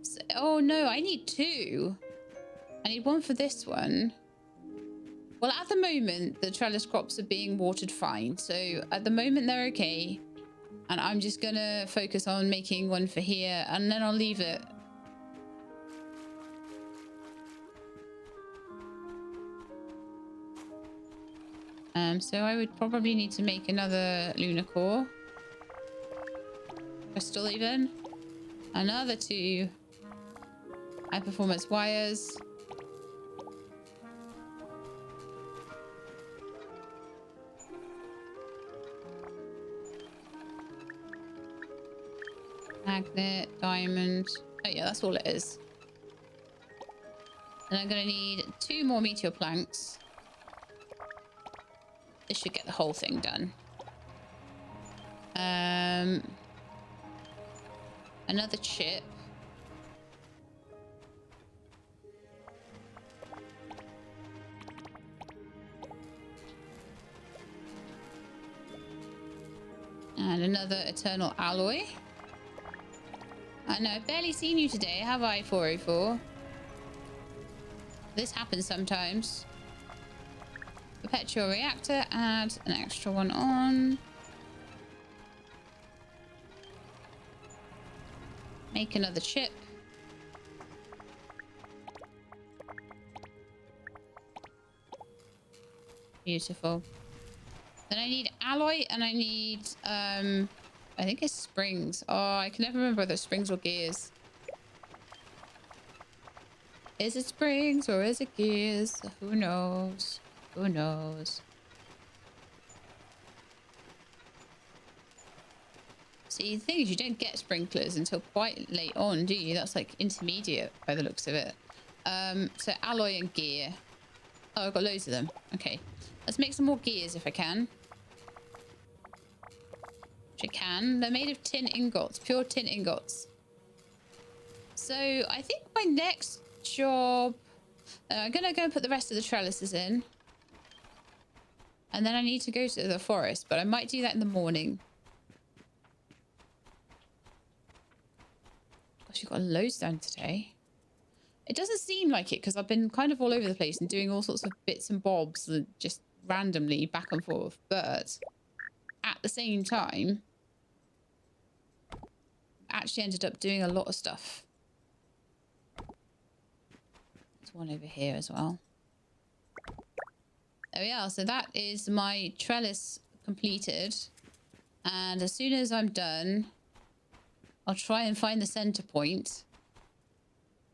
So, oh no, I need 2. I need 1 for this one. Well, at the moment, the trellis crops are being watered fine. So at the moment, they're okay. And I'm just going to focus on making 1 for here. And then I'll leave it. So I would probably need to make another lunar core. Crystal even. Another 2 high performance wires. Magnet, diamond. Oh yeah, that's all it is. And I'm going to need 2 more meteor planks. This should get the whole thing done. Another chip. And another eternal alloy. I know, I've barely seen you today, have I, 404? This happens sometimes. Perpetual reactor, add an extra 1 on. Make another chip. Beautiful. Then I need alloy and I need, I think it's springs. Oh, I can never remember whether it's springs or gears. Is it springs or is it gears? Who knows? Who knows? See, the thing is, you don't get sprinklers until quite late on, do you? That's like intermediate by the looks of it. So alloy and gear. Oh, I've got loads of them. Okay. Let's make some more gears if I can. Which I can. They're made of tin ingots, pure tin ingots. So I think my next job... I'm going to go and put the rest of the trellises in. And then I need to go to the forest, but I might do that in the morning. Gosh, you've got loads done today. It doesn't seem like it because I've been kind of all over the place and doing all sorts of bits and bobs just randomly back and forth. But at the same time, I actually ended up doing a lot of stuff. There's one over here as well. There we are. So that is my trellis completed. And as soon as I'm done, I'll try and find the center point,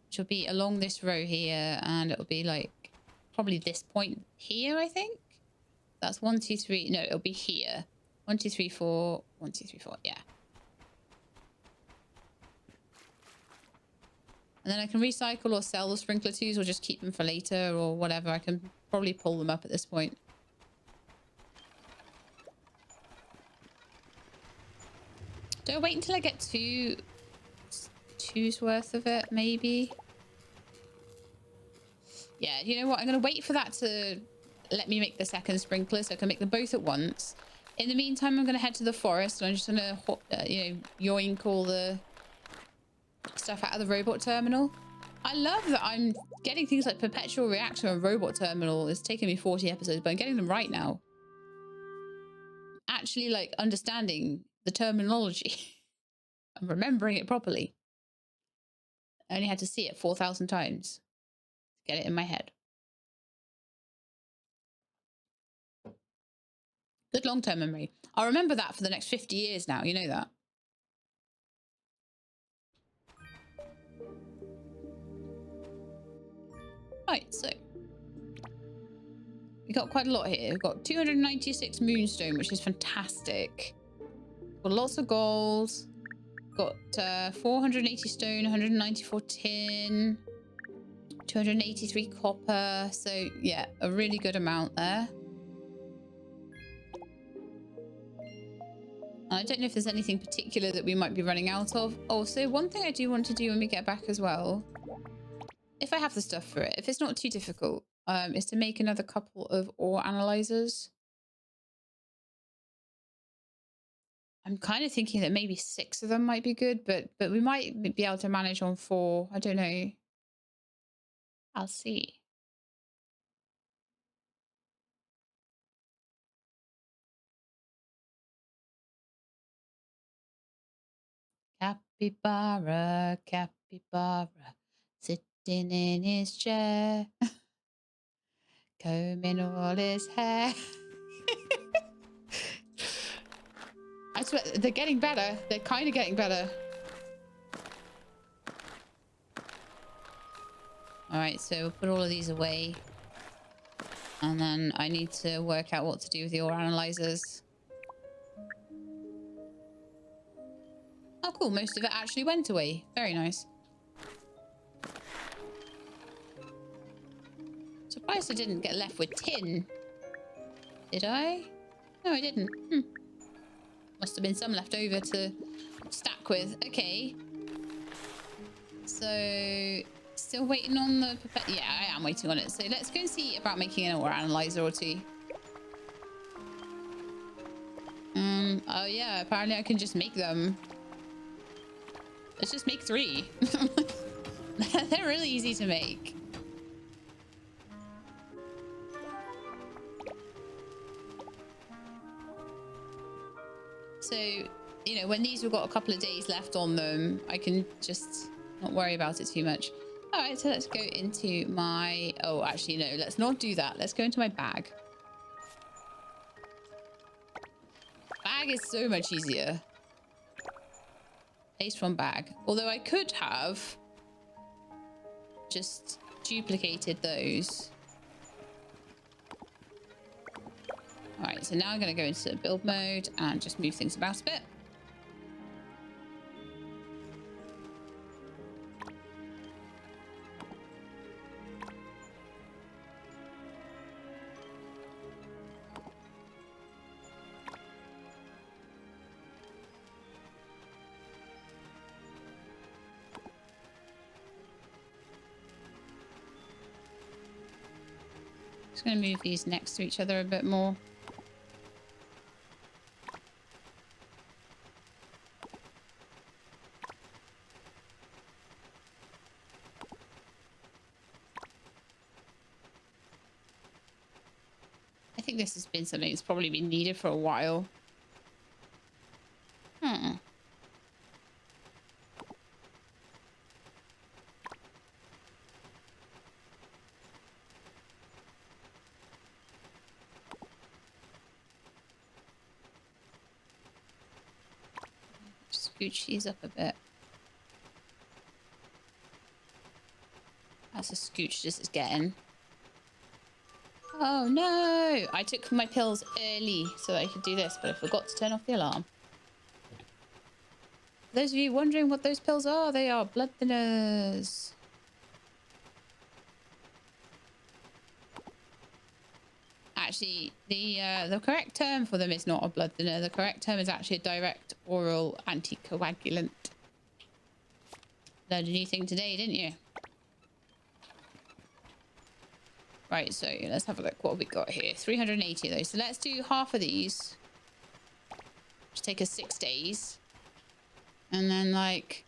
which will be along this row here, and it'll be like probably this point here, I think. That's 1, 2, 3. No, it'll be here. 1, 2, 3, 4. 1, 2, 3, 4. Yeah. And then I can recycle or sell the sprinkler twos or just keep them for later or whatever. I can probably pull them up at this point. Do I wait until I get two's worth of it, maybe? Yeah, you know what? I'm going to wait for that to let me make the second sprinkler so I can make them both at once. In the meantime, I'm going to head to the forest and I'm just going to, yoink all the stuff out of the robot terminal. I love that I'm getting things like perpetual reactor and robot terminal. It's taken me 40 episodes, but I'm getting them right now. Actually, like, understanding the terminology and remembering it properly. I only had to see it 4,000 times to get it in my head. Good long-term memory. I'll remember that for the next 50 years now. You know that. Right, so we got quite a lot here. We've got 296 moonstone, which is fantastic. Got lots of gold. Got 480 stone, 194 tin, 283 copper. So yeah, a really good amount there. I don't know if there's anything particular that we might be running out of. Also, one thing I do want to do when we get back as well, if I have the stuff for it, if it's not too difficult, is to make another couple of ore analyzers. I'm kind of thinking that maybe 6 of them might be good, but we might be able to manage on 4. I don't know. I'll see. Capybara, capybara, sitting in his chair, combing all his hair. I swear, they're getting better. They're kind of getting better. All right, so we'll put all of these away. And then I need to work out what to do with the ore analyzers. Oh, cool. Most of it actually went away. Very nice. Surprised I didn't get left with tin. Did I? No, I didn't. Must have been some left over to stack with. Okay. So, still waiting on the... Yeah, I am waiting on it. So let's go and see about making an ore analyzer or two. Oh yeah, apparently I can just make them. Let's just make 3. They're really easy to make. So, you know, when these have got a couple of days left on them, I can just not worry about it too much. All right, so let's go into my... Oh, actually, no, let's not do that. Let's go into my bag. Bag is so much easier. Paste from bag. Although I could have just duplicated those. All right, so now I'm going to go into build mode and just move things about a bit. Just going to move these next to each other a bit more. think this has been something that's probably been needed for a while. Scooch these up a bit. That's as scooched as it's getting. Oh no! I took my pills early so that I could do this, but I forgot to turn off the alarm. For those of you wondering what those pills are, they are blood thinners. Actually, the correct term for them is not a blood thinner. The correct term is actually a direct oral anticoagulant. Learned a new thing today, didn't you? Right, so let's have a look what we got here. 380 of those. So let's do half of these. Just take us 6 days. And then like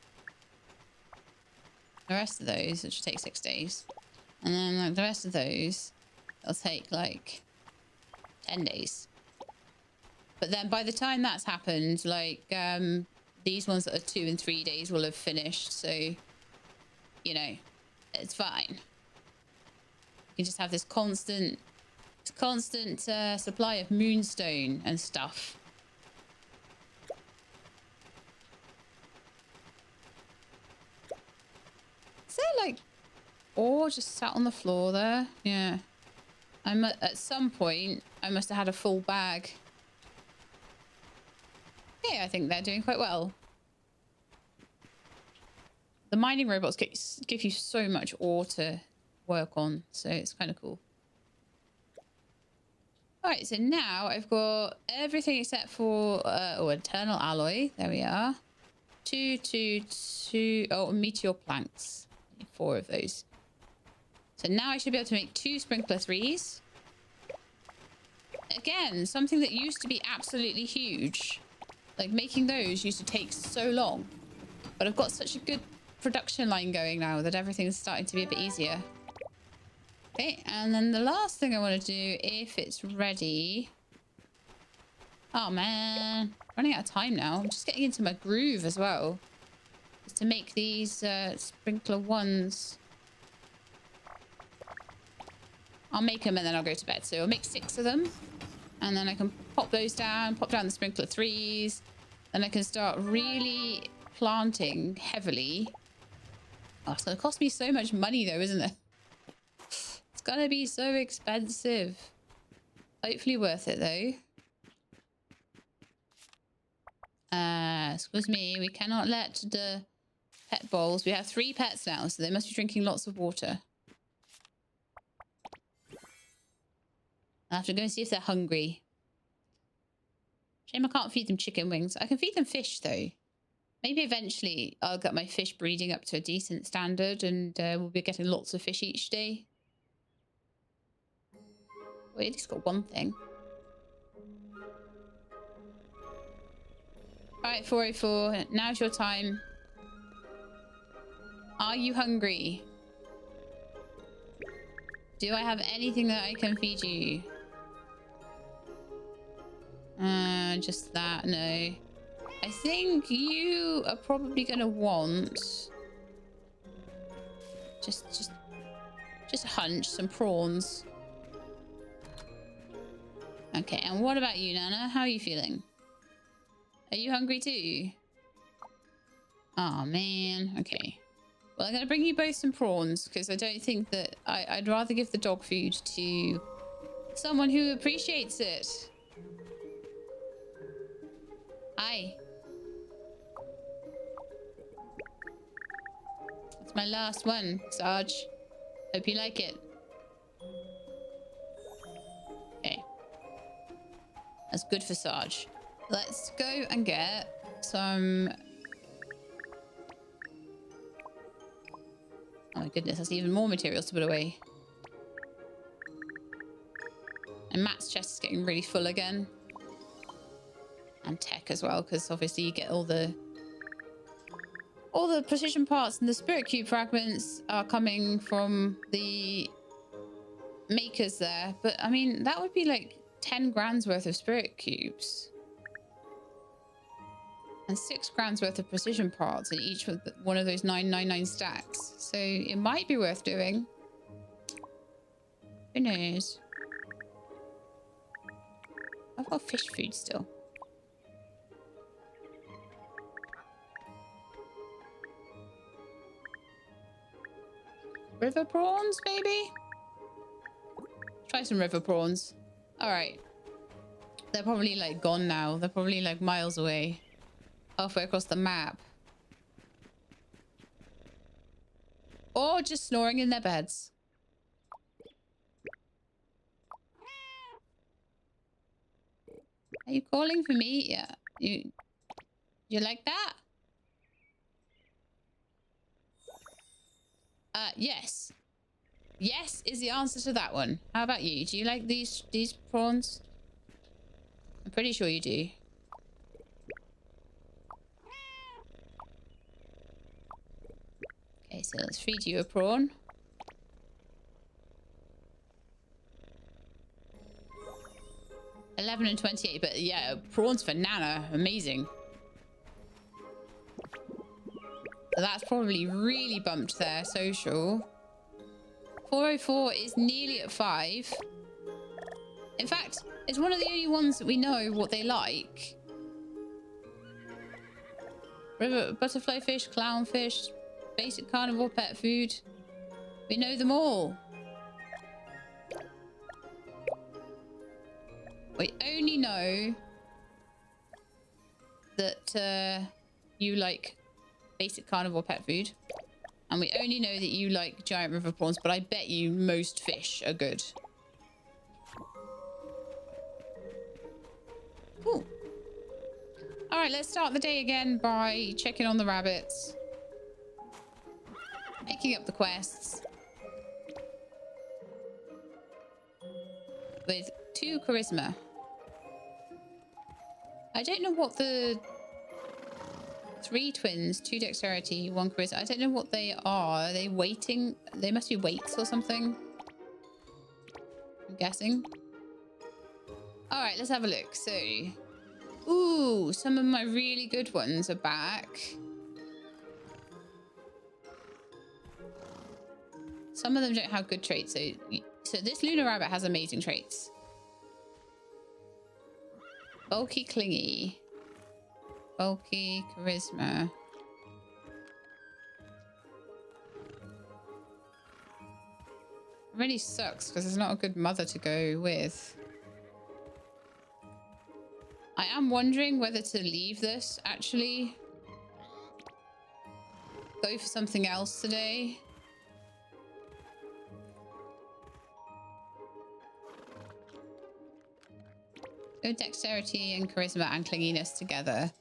the rest of those, which will take 6 days. And then like the rest of those, it'll take like 10 days. But then by the time that's happened, like these ones that are 2 and 3 days will have finished. So, you know, it's fine. You can just have this constant supply of moonstone and stuff. Is there like ore just sat on the floor there? Yeah. At some point I must have had a full bag. Yeah, I think they're doing quite well. The mining robots give you so much ore to work on, so it's kind of cool. All right, so now I've got everything except for eternal alloy. There we are. 2, 2, 2. Oh, meteor planks. I need 4 of those. So now I should be able to make 2 sprinkler 3s. Again, something that used to be absolutely huge. Like making those used to take so long, but I've got such a good production line going now that everything's starting to be a bit easier. Okay, and then the last thing I want to do, if it's ready... Oh man, running out of time now. I'm just getting into my groove as well. Is to make these sprinkler 1s. I'll make them and then I'll go to bed. So I'll make 6 of them. And then I can pop those down, pop down the sprinkler 3s. Then I can start really planting heavily. Oh, it's going to cost me so much money though, isn't it? It's going to be so expensive. Hopefully worth it though. Excuse me, we cannot let the pet bowls. We have 3 pets now, so they must be drinking lots of water. I'll have to go and see if they're hungry. Shame I can't feed them chicken wings. I can feed them fish though. Maybe eventually I'll get my fish breeding up to a decent standard and we'll be getting lots of fish each day. Wait, at least got one thing. Alright, 404. Now's your time. Are you hungry? Do I have anything that I can feed you? Just that, no. I think you are probably gonna want just a hunch, some prawns. Okay, and what about you, Nana? How are you feeling? Are you hungry too? Oh man, okay. Well, I'm gonna bring you both some prawns because I don't think that I'd rather give the dog food to someone who appreciates it. Hi. It's my last one, Sarge. Hope you like it. Okay. That's good for Sarge. Let's go and get some... Oh my goodness, that's even more materials to put away. And Matt's chest is getting really full again. And tech as well, because obviously you get all the precision parts, and the spirit cube fragments are coming from the makers there. But I mean, that would be like 10 grand's worth of spirit cubes. And 6 grand's worth of precision parts in each of one of those 999 stacks. So it might be worth doing. Who knows? I've got fish food still. River prawns, maybe? Try some river prawns. Alright. They're probably like gone now. They're probably like miles away. Halfway across the map. Or just snoring in their beds. Are you calling for me? Yeah. You like that? Yes. Yes is the answer to that one. How about you? Do you like these prawns? I'm pretty sure you do. Okay, so let's feed you a prawn. $11 and $28, but yeah, prawns for Nana, amazing. So that's probably really bumped their social. 404 is nearly at 5. In fact, it's one of the only ones that we know what they like. River butterfly fish, clownfish, basic carnivore pet food. We know them all. We only know that you like basic carnivore pet food. And we only know that you like giant river prawns, but I bet you most fish are good. Cool. All right, let's start the day again by checking on the rabbits. Picking up the quests. With 2 charisma. I don't know what the 3 twins, 2 dexterity, 1 charisma. I don't know what they are. Are they waiting? They must be weights or something. I'm guessing. All right, let's have a look. So, ooh, some of my really good ones are back. Some of them don't have good traits. So this lunar rabbit has amazing traits. Bulky, clingy. Bulky, charisma. It really sucks because there's not a good mother to go with. I am wondering whether to leave this, actually. Go for something else today. Go dexterity and charisma and clinginess together.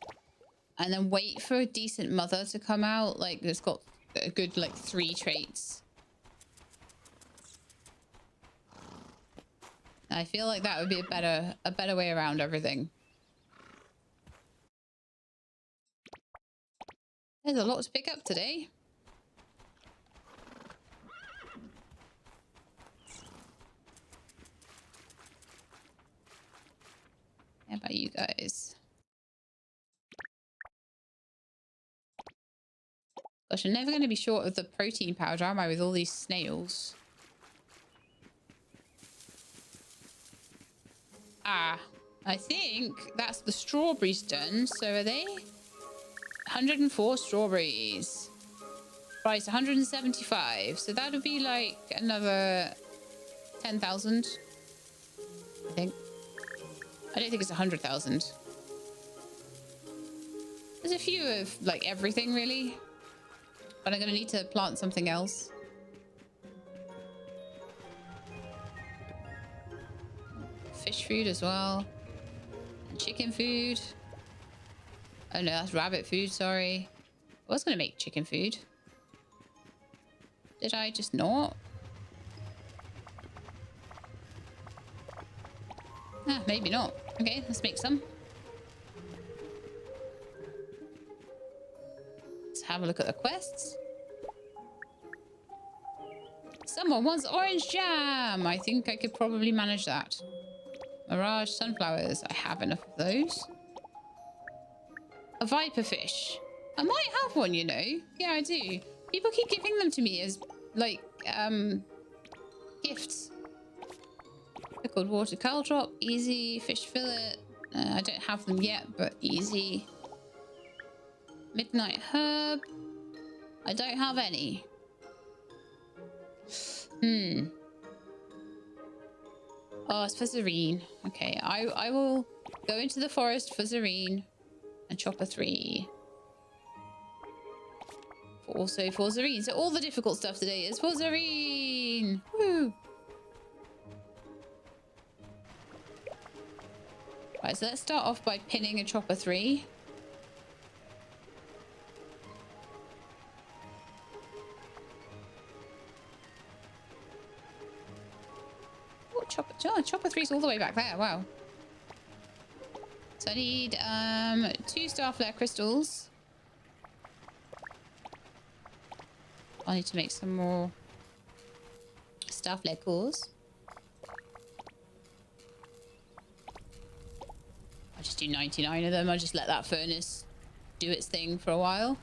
And then wait for a decent mother to come out. Like, it's got a good, like, 3 traits. I feel like that would be a better way around everything. There's a lot to pick up today. How about you guys? Gosh, I'm never going to be short of the protein powder, am I, with all these snails? Ah, I think that's the strawberries done. So are they? 104 strawberries. Price 175. So that would be like another 10,000. I think. I don't think it's 100,000. There's a few of like everything really. But I'm going to need to plant something else. Fish food as well. And chicken food. Oh no, that's rabbit food, sorry. I was going to make chicken food. Did I just not? Ah, maybe not. Okay, let's make some. Let's have a look at the quests. Someone wants orange jam. I think I could probably manage that. Mirage sunflowers. I have enough of those. A viper fish. I might have one, you know. Yeah, I do. People keep giving them to me as, like, gifts. Pickled water curl drop. Easy. Fish fillet. I don't have them yet, but easy. Midnight herb. I don't have any. Oh, it's for Zareen. Okay, I will go into the forest for Zareen and chop a 3. Also for Zareen. So all the difficult stuff today is for Zareen. Woo! Right, so let's start off by pinning a chopper 3. Oh, chopper 3's all the way back there. Wow. So I need 2 star flare crystals. I need to make some more star flare cores. I'll just do 99 of them. I'll just let that furnace do its thing for a while.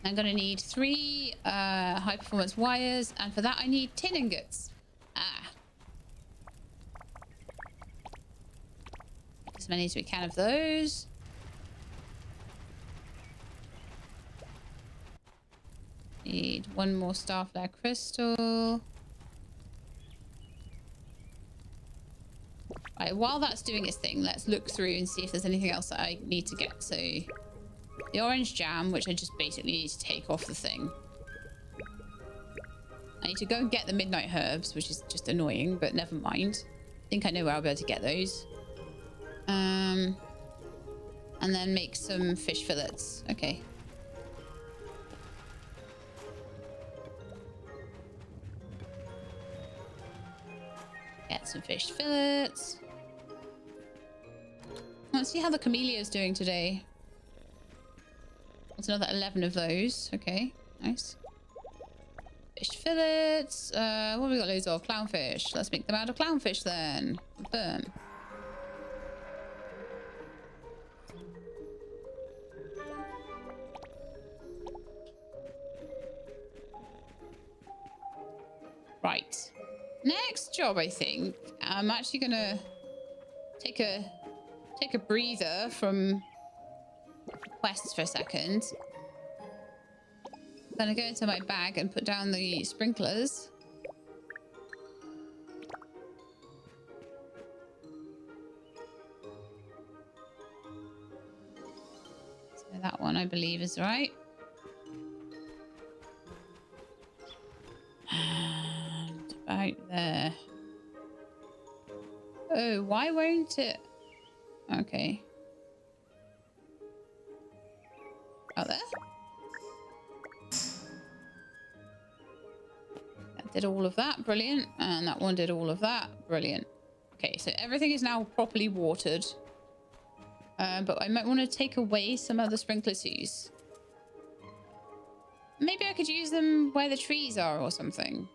I'm going to need 3 high performance wires, and for that I need tin ingots. As many as we can of those. Need 1 more star flare crystal. Right, while that's doing its thing, let's look through and see if there's anything else that I need to get. So the orange jam, which I just basically need to take off the thing. I need to go and get the midnight herbs, which is just annoying, but never mind. I think I know where I'll be able to get those. And then make some fish fillets. Okay. Get some fish fillets. Let's see how the camellia's doing today. That's another 11 of those. Okay, nice. Fish fillets. What have we got loads of? Clownfish. Let's make them out of clownfish then. Boom. Right. Next job, I think. I'm actually gonna take a breather from quests for a second. I'm gonna go into my bag and put down the sprinklers. So that one, I believe, is right. And about there. Oh, why won't it? Okay. Out there? That did all of that. Brilliant. And that one did all of that. Brilliant. Okay, so everything is now properly watered. But I might want to take away some of the sprinkler seas. Maybe I could use them where the trees are or something.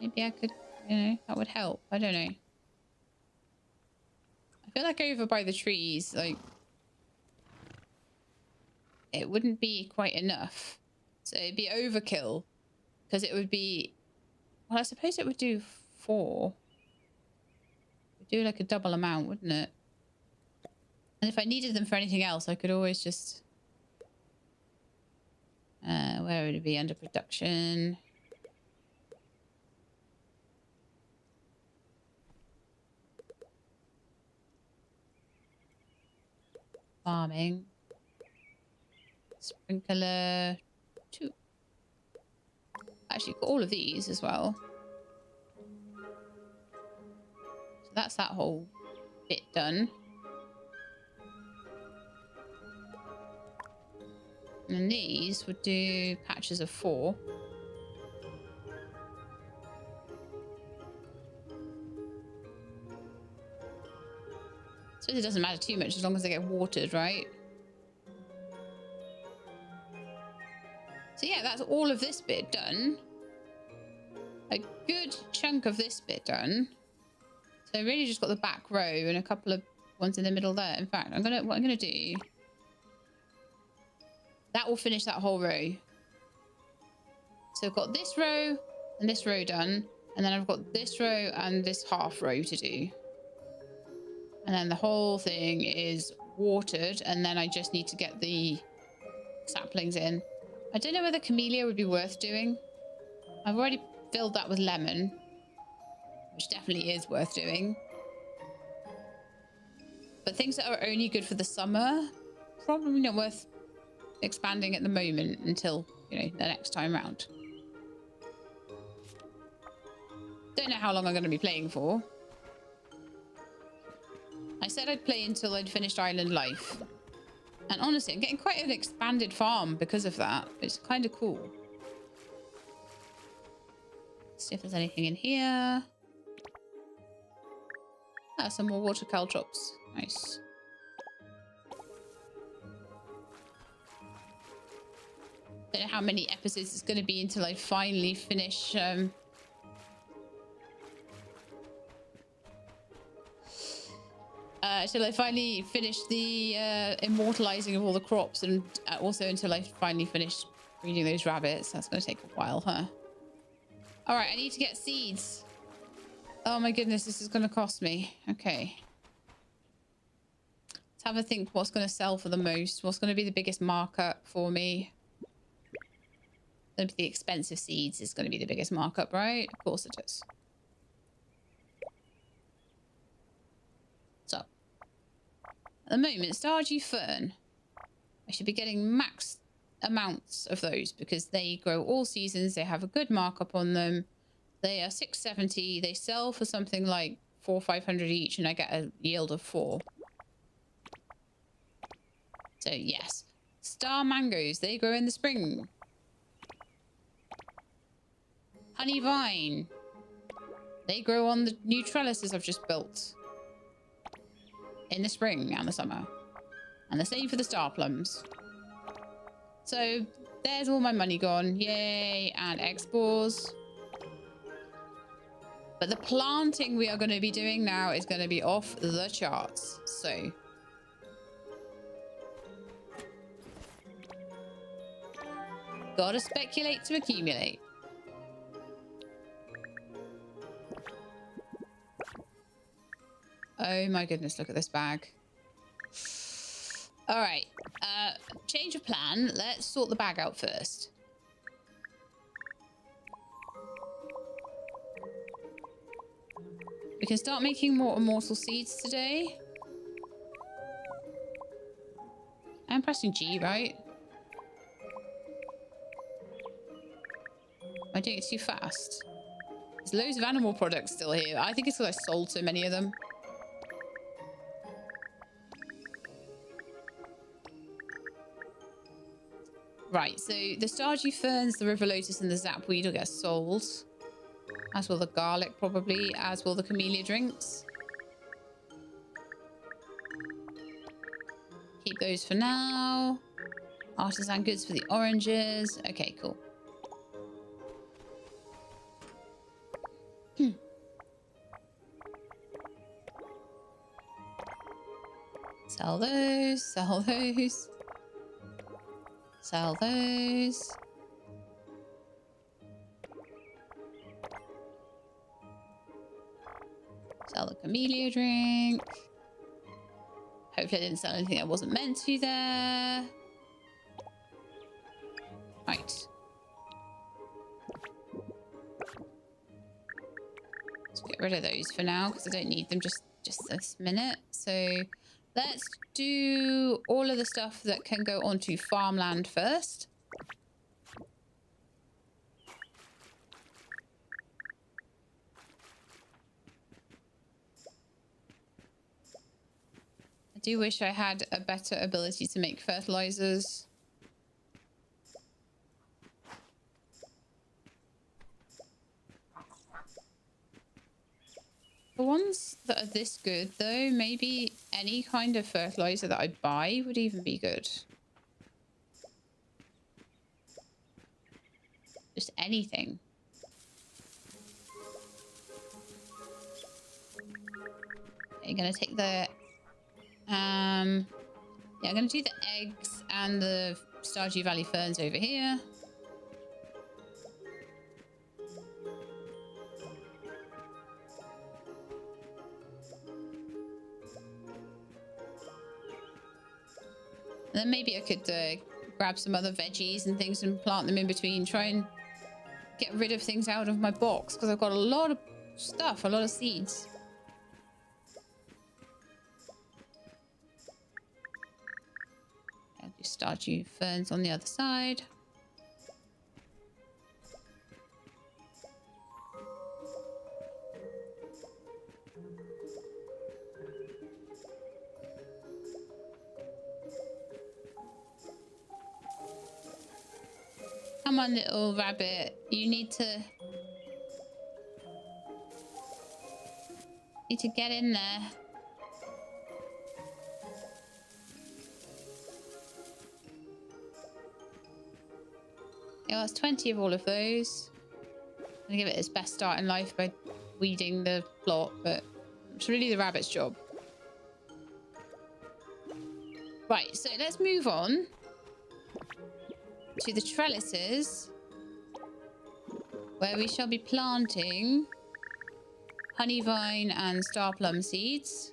Maybe I could, you know, that would help. I don't know. I feel like over by the trees, like, it wouldn't be quite enough. So it'd be overkill. Because it would be, well, I suppose it would do 4. It would do like a double amount, wouldn't it? And if I needed them for anything else, I could always just, where would it be? Under production. Farming. Sprinkler 2. Actually, got all of these as well. So that's that whole bit done. And these would do patches of 4. I suppose it doesn't matter too much as long as they get watered, right? So yeah, that's all of this bit done. A good chunk of this bit done. So I really just got the back row and a couple of ones in the middle there. In fact, what I'm gonna do, that will finish that whole row. So I've got this row and this row done, and then I've got this row and this half row to do. And then the whole thing is watered, and then I just need to get the saplings in. I don't know whether camellia would be worth doing. I've already filled that with lemon, which definitely is worth doing. But things that are only good for the summer, probably not worth expanding at the moment until, you know, the next time round. Don't know how long I'm going to be playing for. I said I'd play until I'd finished Island Life. And honestly, I'm getting quite an expanded farm because of that. It's kind of cool. Let's see if there's anything in here. Ah, some more water caltrops. Nice. Don't know how many episodes it's going to be until I finally finish... Till I finally finish the immortalizing of all the crops, and also until I finally finish breeding those rabbits. That's going to take a while, huh? All right, I need to get seeds. Oh my goodness, this is going to cost me. Okay. Let's have a think what's going to sell for the most. What's going to be the biggest markup for me? Going to be the expensive seeds is going to be the biggest markup, right? Of course it is. So, at the moment, Stardew Fern. I should be getting max amounts of those because they grow all seasons. They have a good markup on them. They are 670. They sell for something like 400 or 500 each, and I get a yield of 4. So yes, star mangoes. They grow in the spring. Honey vine. They grow on the new trellises I've just built in the spring and the summer. And the same for the star plums. So there's all my money gone. Yay. And X-Spores. But the planting we are going to be doing now is going to be off the charts. So gotta speculate to accumulate. Oh my goodness, look at this bag. All right, change of plan. Let's sort the bag out first. We can start making more immortal seeds today. I'm pressing G, right? Am I doing it too fast? There's loads of animal products still here. I think it's because I sold so many of them. Right, so the Stardew Ferns, the River Lotus, and the Zapweed will get sold. As will the garlic, probably. As will the camellia drinks. Keep those for now. Artisan goods for the oranges. Okay, cool. Sell those. Sell those. Sell those. Sell the camellia drink. Hopefully I didn't sell anything I wasn't meant to there. Right. Let's get rid of those for now because I don't need them just this minute. So let's do all of the stuff that can go onto farmland first. I do wish I had a better ability to make fertilizers. The ones that are this good, though, maybe any kind of fertilizer that I buy would even be good. Just anything. You're gonna take the yeah, I'm gonna do the eggs and the Stardew Valley ferns over here. And then maybe I could grab some other veggies and things and plant them in between. Try and get rid of things out of my box because I've got a lot of stuff, a lot of seeds. I'll do Stardew ferns on the other side. Come on, little rabbit. You need to get in there. Yeah, that's 20 of all of those. I'm gonna give it its best start in life by weeding the plot, but it's really the rabbit's job. Right, so let's move on to the trellises, where we shall be planting honey vine and star plum seeds.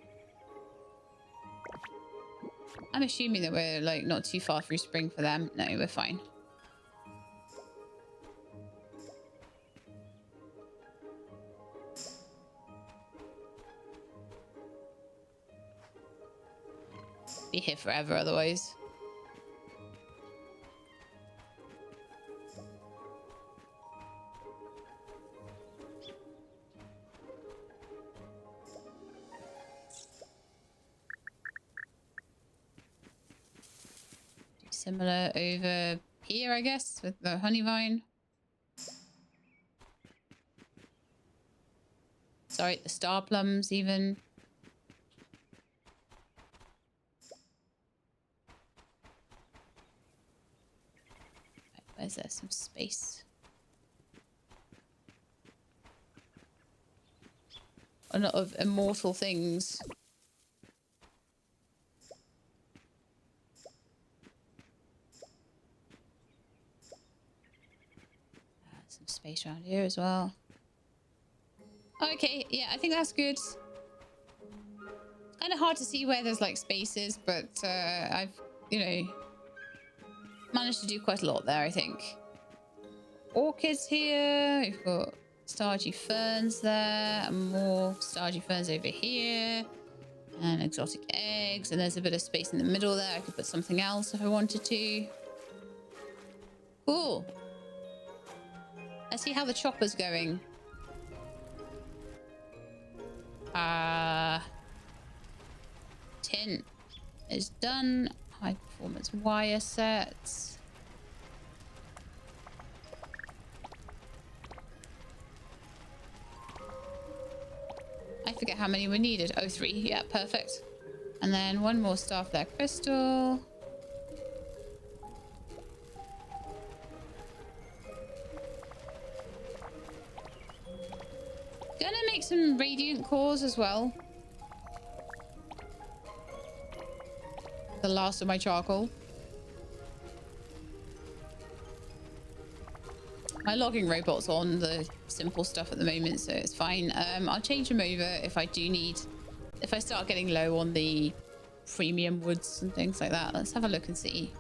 I'm assuming that we're like not too far through spring for them. No, we're fine. Be here forever otherwise. Similar over here, I guess, with the honey vine. Sorry, the star plums even. Where's there some space? A lot of immortal things. Some space around here as well. Okay, yeah, I think that's good. It's kind of hard to see where there's like spaces, but I've, you know, managed to do quite a lot there, I think. Orchids here. We've got Stardew ferns there, and more Stardew ferns over here, and exotic eggs. And there's a bit of space in the middle there. I could put something else if I wanted to. Cool. Let's see how the chopper's going. Tint is done. High performance wire sets. I forget how many were needed. Oh, 3. Yeah, perfect. And then one more staff there, crystal. Gonna make some radiant cores as well. The last of my charcoal. My logging robot's on the simple stuff at the moment, so it's fine. I'll change them over if I do need, if I start getting low on the premium woods and things like that. Let's have a look and see.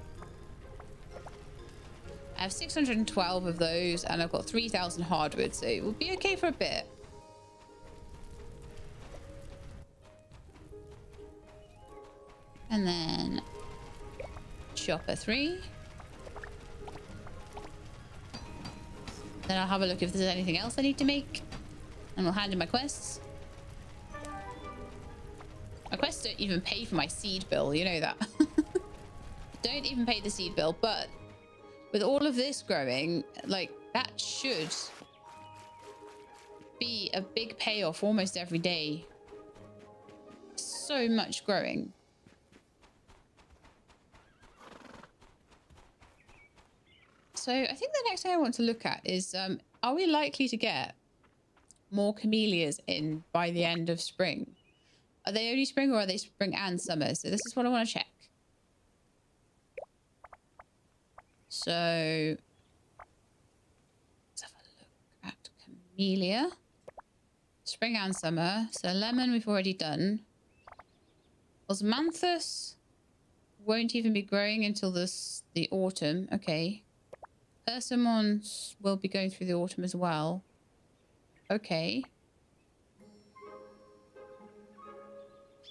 I have 612 of those, and I've got 3,000 hardwood, so it will be okay for a bit. And then chopper 3. Then I'll have a look if there's anything else I need to make. And we'll hand in my quests. My quests don't even pay for my seed bill, you know that. Don't even pay the seed bill, but with all of this growing, like, that should be a big payoff almost every day. So much growing. So I think the next thing I want to look at is, are we likely to get more camellias in by the end of spring? Are they only spring, or are they spring and summer? So this is what I want to check. So let's have a look at camellia. Spring and summer. So lemon we've already done. Osmanthus won't even be growing until the autumn. Okay. Persimmons will be going through the autumn as well. Okay.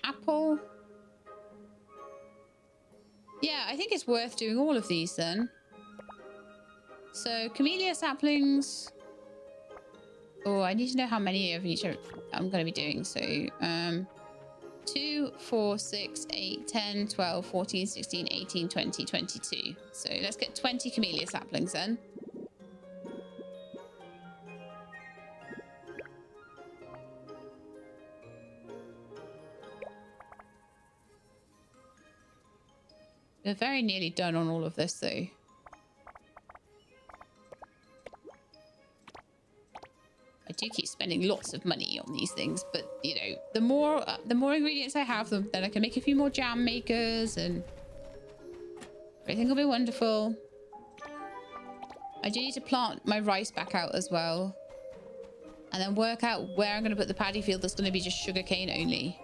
Apple. Yeah, I think it's worth doing all of these then. So camellia saplings. Oh, I need to know how many of each I'm going to be doing. So 2, 4, 6, 8, 10, 12, 14, 16, 18, 20, 22. So let's get 20 camellia saplings then. We're very nearly done on all of this though. I do keep spending lots of money on these things, but you know, the more ingredients I have, then I can make a few more jam makers and everything will be wonderful. I do need to plant my rice back out as well, and then work out where I'm going to put the paddy field that's going to be just sugarcane only.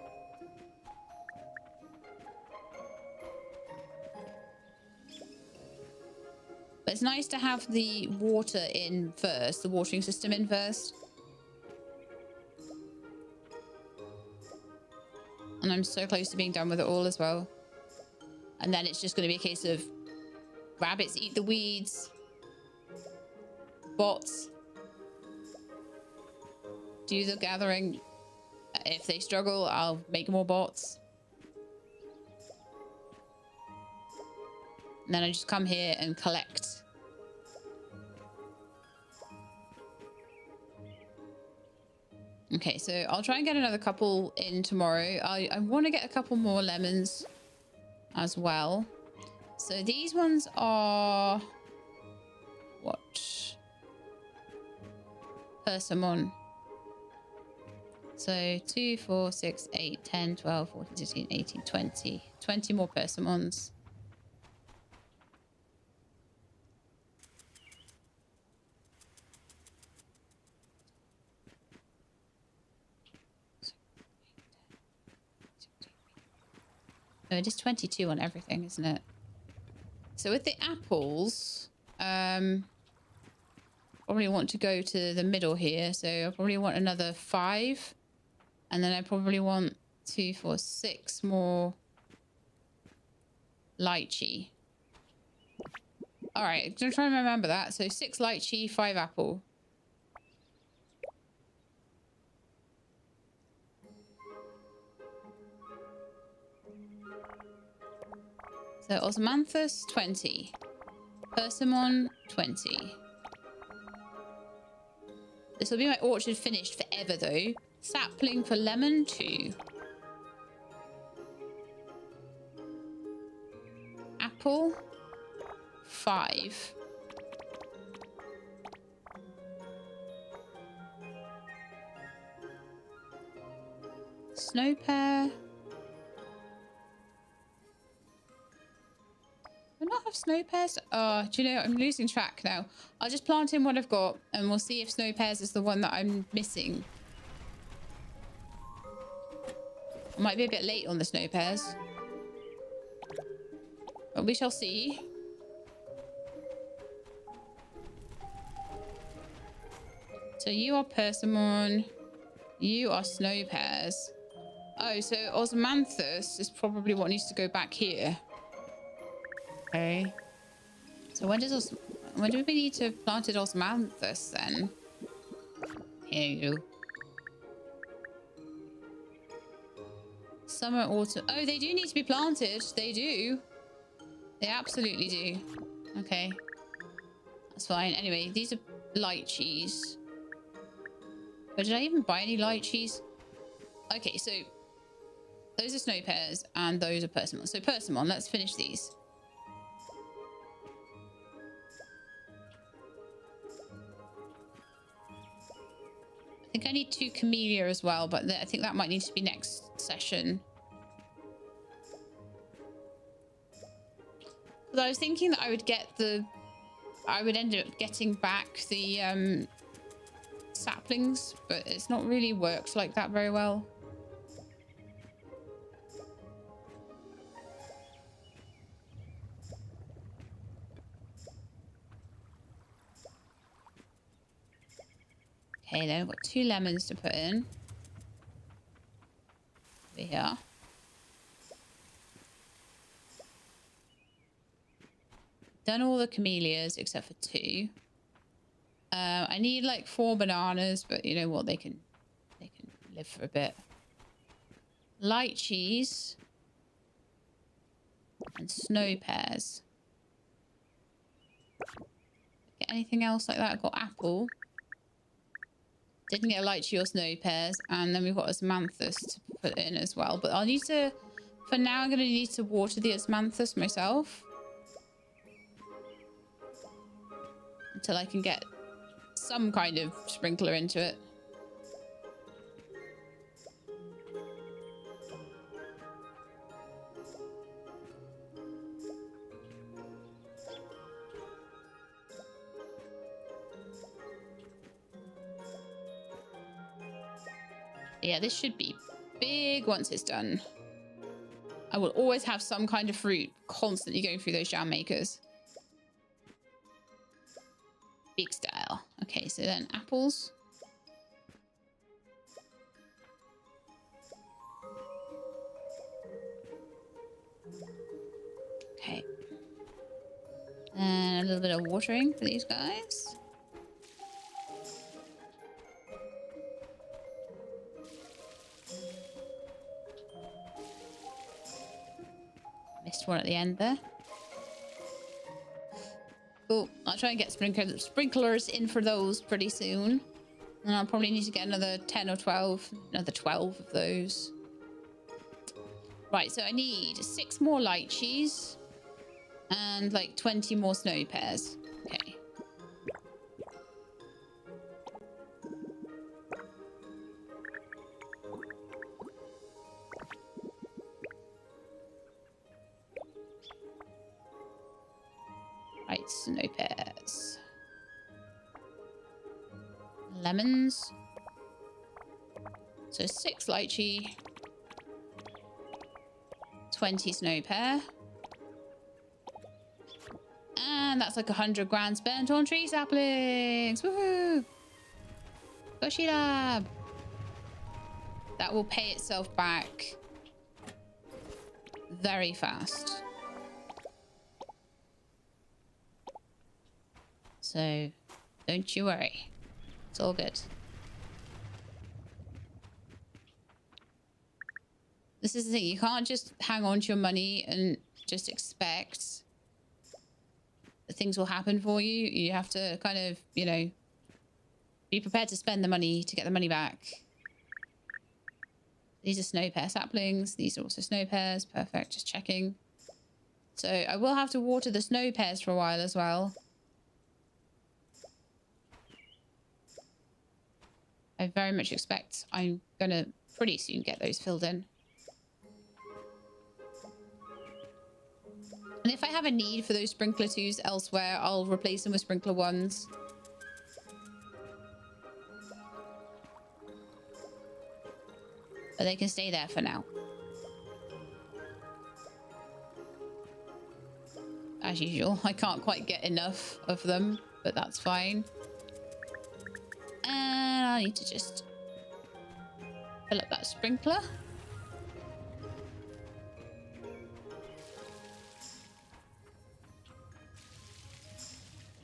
But it's nice to have the water in first, the watering system in first. And I'm so close to being done with it all as well. And then it's just going to be a case of rabbits eat the weeds. Bots do the gathering. If they struggle, I'll make more bots. And then I just come here and collect. Okay, so I'll try and get another couple in tomorrow. I want to get a couple more lemons as well. So these ones are... what? Persimmon. So 2, 4, 6, 8, 10, 12, 14, 16, 18, 20. 20 more persimmons. No, it is 22 on everything, isn't it? So with the apples, probably want to go to the middle here. So I probably want another 5. And then I probably want 2, 4, 6 more lychee. All right, I'm going to try and remember that. So 6 lychee, 5 apple. So osmanthus, 20. Persimmon, 20. This will be my orchard finished forever, though. Sapling for lemon, 2. Apple, 5. Snow pear. Do I not have snow pears? Oh, do you know, I'm losing track now. I'll just plant in what I've got and we'll see if snow pears is the one that I'm missing. I might be a bit late on the snow pears, but we shall see. So you are persimmon, you are snow pears. Oh, so osmanthus is probably what needs to go back here. Okay. So when do we need to plant it osmanthus then? Here you go. Summer, autumn. Oh, they do need to be planted. They do. They absolutely do. Okay. That's fine. Anyway, these are lychees. But did I even buy any lychees? Okay, so those are snow pears and those are persimmon. So persimmon, let's finish these. think I need 2 camellia as well, but I think that might need to be next session. Because I was thinking that I would get I would end up getting back the saplings, but it's not really worked like that very well. Okay, then I've got 2 lemons to put in. Over here. Done all the camellias except for 2. I need like 4 bananas, but you know what? They can live for a bit. Light cheese and snow pears. Get anything else like that? I've got apple. Didn't get a lychee or snow pears, and then we've got osmanthus to put in as well. But I'll need to, for now, I'm going to need to water the osmanthus myself until I can get some kind of sprinkler into it. Yeah, this should be big once it's done. I will always have some kind of fruit constantly going through those jam makers. Big style. Okay, so then apples. Okay. And a little bit of watering for these guys. Missed one at the end there. Cool. I'll try and get sprinklers in for those pretty soon. And I'll probably need to get another 10 or 12. Another 12 of those. Right, so I need 6 more lychees. And like 20 more snow pears. Okay. Right, snow pears. Lemons. So 6 lychee. 20 snow pear. And that's like 100 grand spent on tree saplings. Woohoo! Bushy lab. That will pay itself back very fast. So don't you worry. It's all good. This is the thing. You can't just hang on to your money and just expect that things will happen for you. You have to kind of, you know, be prepared to spend the money to get the money back. These are snow pear saplings. These are also snow pears. Perfect. Just checking. So I will have to water the snow pears for a while as well. I very much expect I'm going to pretty soon get those filled in. And if I have a need for those sprinkler 2s elsewhere, I'll replace them with sprinkler 1s. But they can stay there for now. As usual, I can't quite get enough of them, but that's fine. And I need to just fill up that sprinkler.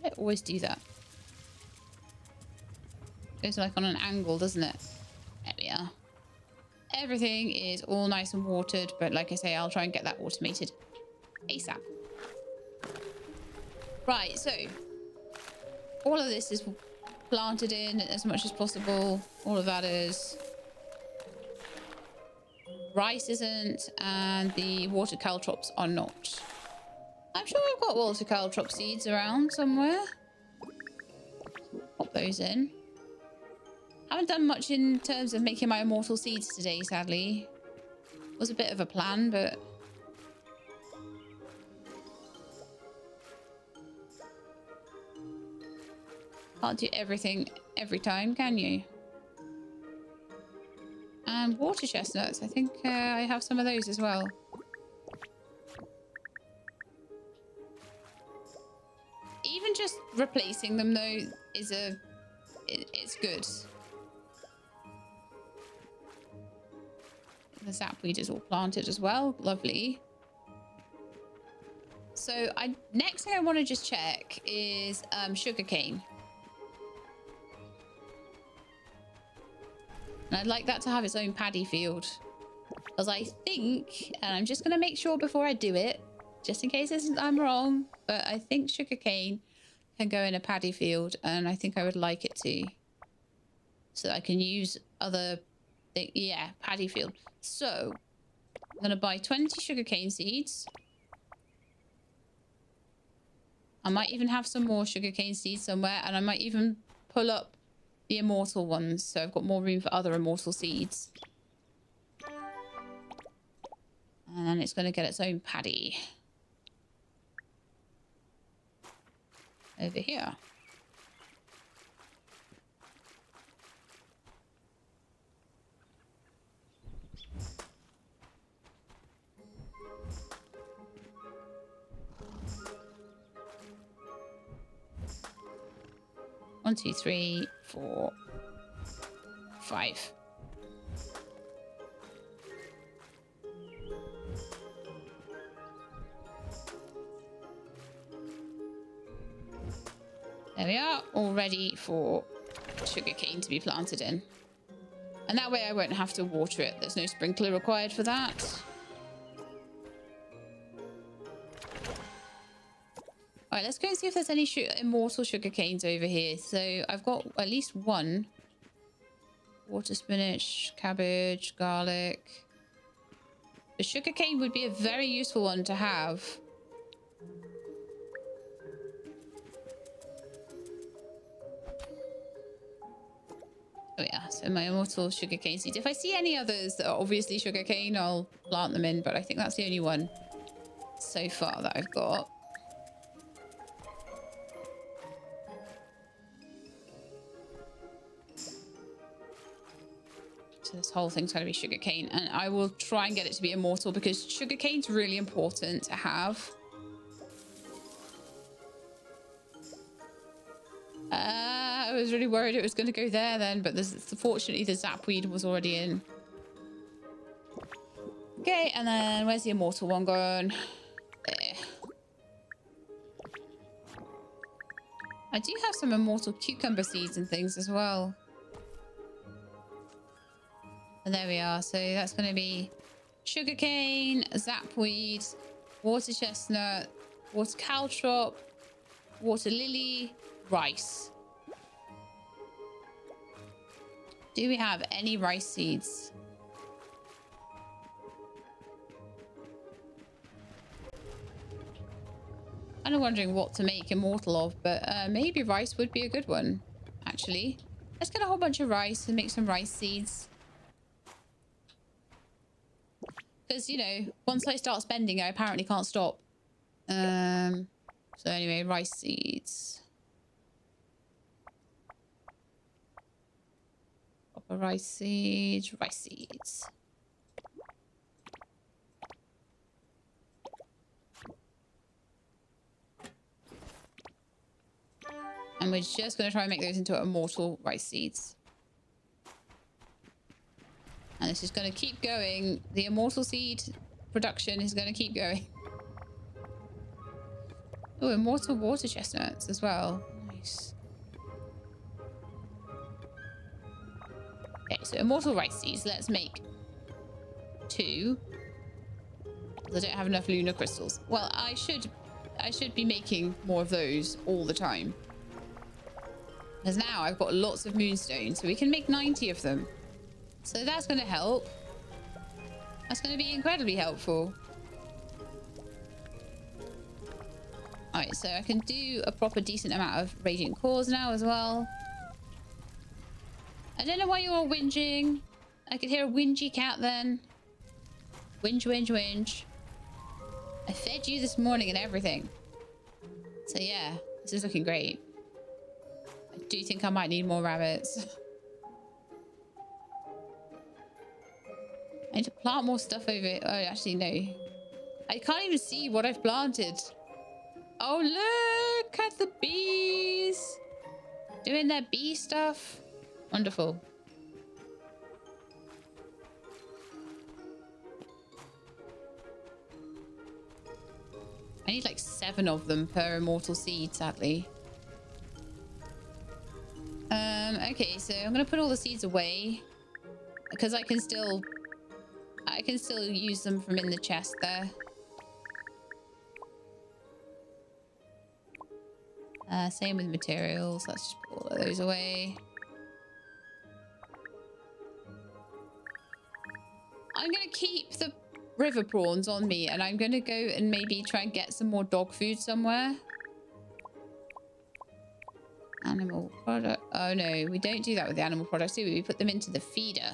I always do that. Goes like on an angle, doesn't it? There we are. Everything is all nice and watered, but like I say, I'll try and get that automated ASAP. Right, so all of this is planted in as much as possible. All of that is. Rice isn't, and the water caltrops are not. I'm sure I've got water caltrop seeds around somewhere. Pop those in. Haven't done much in terms of making my immortal seeds today, sadly. Was a bit of a plan, but can't do everything every time, can you? And water chestnuts. I think I have some of those as well. Even just replacing them though is it's good. The sapweed is all planted as well. Lovely. So next thing I want to just check is sugarcane. And I'd like that to have its own paddy field. Because I think, and I'm just going to make sure before I do it, just in case I'm wrong, but I think sugarcane can go in a paddy field, and I think I would like it to. So I can use other, yeah, paddy field. So I'm going to buy 20 sugarcane seeds. I might even have some more sugarcane seeds somewhere, and I might even pull up the immortal ones, so I've got more room for other immortal seeds. And then it's going to get its own paddy over here. One, two, three, 4, 5. There we are, all ready for sugarcane to be planted in. And that way I won't have to water it. There's no sprinkler required for that. All right, let's go and see if there's any immortal sugar canes over here. So I've got at least one. Water spinach, cabbage, garlic. The sugar cane would be a very useful one to have. Oh yeah, so my immortal sugar cane seeds. If I see any others that are obviously sugar cane, I'll plant them in, but I think that's the only one so far that I've got. So this whole thing's going to be sugarcane, and I will try and get it to be immortal because sugarcane's really important to have. I was really worried it was going to go there then, but fortunately the zapweed was already in. Okay, and then where's the immortal one gone? There. I do have some immortal cucumber seeds and things as well. And there we are. So that's going to be sugarcane, zapweed, water chestnut, water caltrop, water lily, rice. Do we have any rice seeds? I'm wondering what to make immortal of, but maybe rice would be a good one, actually. Let's get a whole bunch of rice and make some rice seeds. Because, you know, once I start spending, I apparently can't stop. So anyway, rice seeds. Proper rice seeds, rice seeds. And we're just going to try and make those into immortal rice seeds. And this is going to keep going. The immortal seed production is going to keep going. Oh, immortal water chestnuts as well. Nice. Okay, so immortal rice seeds. Let's make 2. Because I don't have enough lunar crystals. Well, I should be making more of those all the time. Because now I've got lots of moonstone, so we can make 90 of them. So that's going to help. That's going to be incredibly helpful. Alright, so I can do a proper decent amount of radiant cores now as well. I don't know why you're all whinging. I could hear a whingy cat then. Whinge, whinge, whinge. I fed you this morning and everything. So yeah, this is looking great. I do think I might need more rabbits. I need to plant more stuff over it. Oh, actually, no. I can't even see what I've planted. Oh, look at the bees. Doing their bee stuff. Wonderful. I need like 7 of them per immortal seed, sadly. Okay, so I'm gonna put all the seeds away because I can still use them from in the chest there. Same with materials. Let's just put all of those away. I'm gonna keep the river prawns on me, and I'm gonna go and maybe try and get some more dog food somewhere. Animal product. Oh no, we don't do that with the animal products, do we? We put them into the feeder.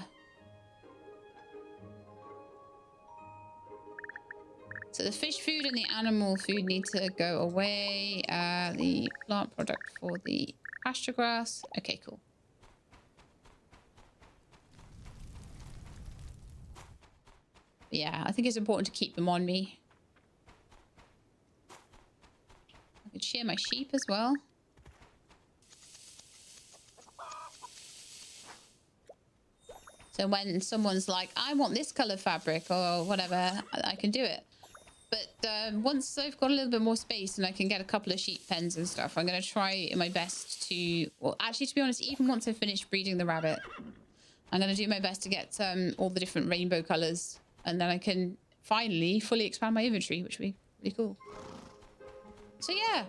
So the fish food and the animal food need to go away. The plant product for the pasture grass. Okay, cool. Yeah, I think it's important to keep them on me. I could shear my sheep as well. So when someone's like, I want this color fabric or whatever, I can do it. But once I've got a little bit more space and I can get a couple of sheep pens and stuff, I'm going to try my best to... Well, actually, to be honest, even once I've finished breeding the rabbit, I'm going to do my best to get all the different rainbow colors. And then I can finally fully expand my inventory, which would be really cool. So, yeah.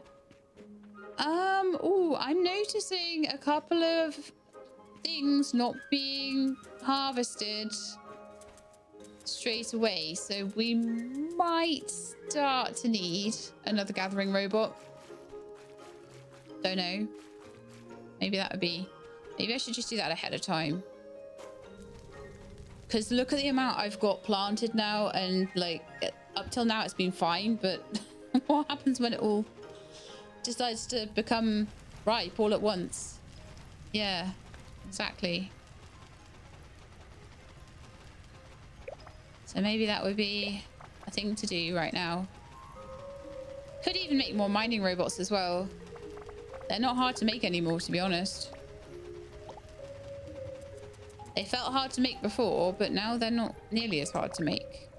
Oh, I'm noticing a couple of things not being harvested straight away, so we might start to need another gathering robot. Don't know. Maybe that would be... Maybe I should just do that ahead of time. Because look at the amount I've got planted now, and like up till now it's been fine, but what happens when it all decides to become ripe all at once? Yeah, exactly. So maybe that would be a thing to do right now. Could even make more mining robots as well. They're not hard to make anymore, to be honest. They felt hard to make before, but now they're not nearly as hard to make.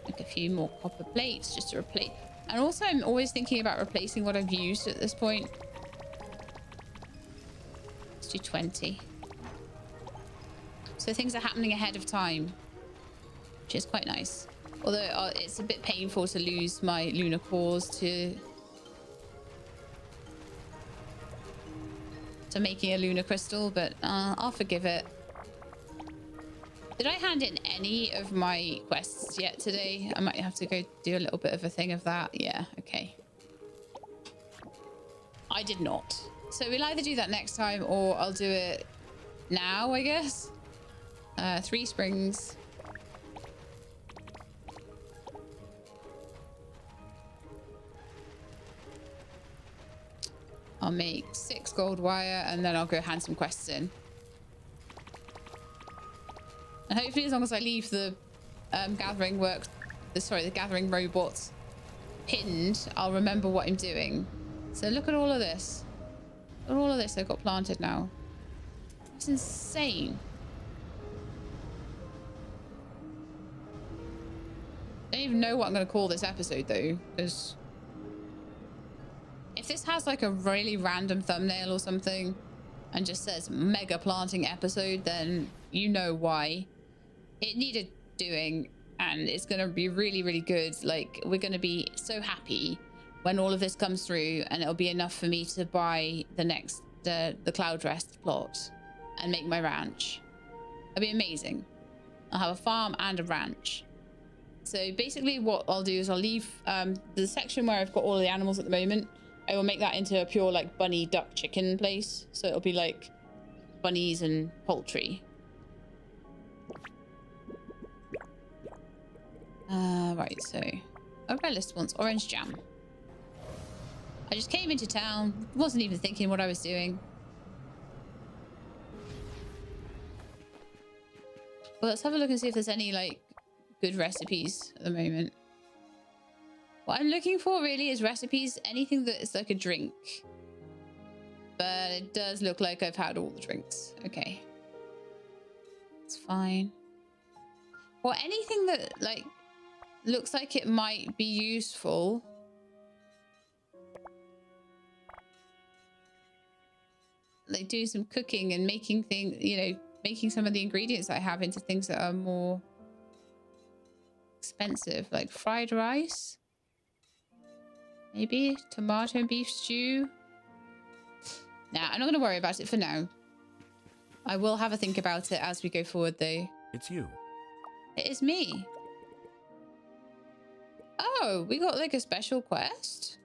Like a few more copper plates just to replace. And also I'm always thinking about replacing what I've used at this point. Let's do 20. So things are happening ahead of time, which is quite nice. Although it's a bit painful to lose my lunar cores to making a lunar crystal, but I'll forgive it. Did I hand in any of my quests yet today? I might have to go do a little bit of a thing of that. Yeah, okay. I did not. So we'll either do that next time or I'll do it now, I guess. 3 springs. I'll make 6 gold wire and then I'll go hand some quests in. And hopefully as long as I leave the gathering robots pinned, I'll remember what I'm doing. So look at all of this. Look at all of this I've got planted now. It's insane. I don't even know what I'm going to call this episode though, because if this has like a really random thumbnail or something and just says mega planting episode, then you know why. It needed doing and it's going to be really, really good. Like, we're going to be so happy when all of this comes through and it'll be enough for me to buy the next, the Cloud Rest plot and make my ranch. It'll be amazing. I'll have a farm and a ranch. So basically what I'll do is I'll leave the section where I've got all the animals at the moment. I will make that into a pure like bunny duck chicken place. So it'll be like bunnies and poultry. Right, so Aurelus wants orange jam. I just came into town, wasn't even thinking what I was doing. Well, let's have a look and see if there's any like good recipes at the moment. What I'm looking for really is recipes, anything that is like a drink. But it does look like I've had all the drinks. Okay. It's fine. Or anything that like looks like it might be useful. Like doing some cooking and making things, you know, making some of the ingredients I have into things that are more expensive, like fried rice. Maybe tomato and beef stew. Nah, I'm not going to worry about it for now. I will have a think about it as we go forward, though.
It's you.
It is me. Oh, we got like a special quest.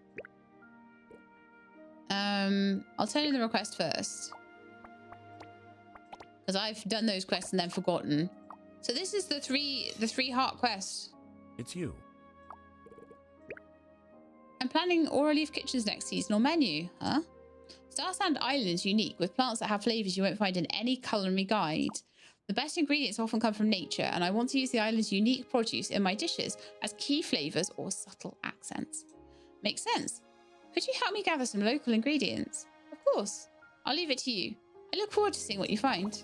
I'll turn in the request first. Because I've done those quests and then forgotten. So this is the three heart quest.
It's you.
I'm planning Aura Leaf Kitchen's next seasonal menu, huh? Starsand Island is unique, with plants that have flavors you won't find in any culinary guide. The best ingredients often come from nature, and I want to use the island's unique produce in my dishes as key flavors or subtle accents. Makes sense. Could you help me gather some local ingredients? Of course. I'll leave it to you. I look forward to seeing what you find.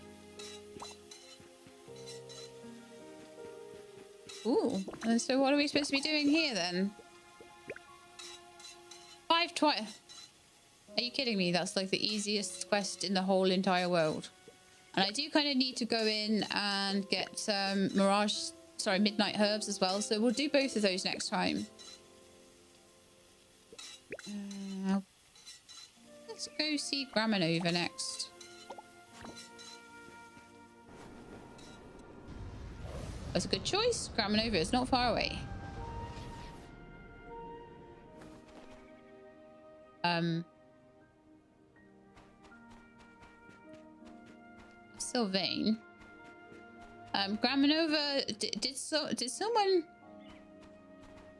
Ooh, and so what are we supposed to be doing here then? 5 twice. Are you kidding me? That's like the easiest quest in the whole entire world. And I do kind of need to go in and get some midnight herbs as well. So we'll do both of those next time. Let's go see Graminova next. That's a good choice. Graminova is not far away. Sylvain. Graminova, did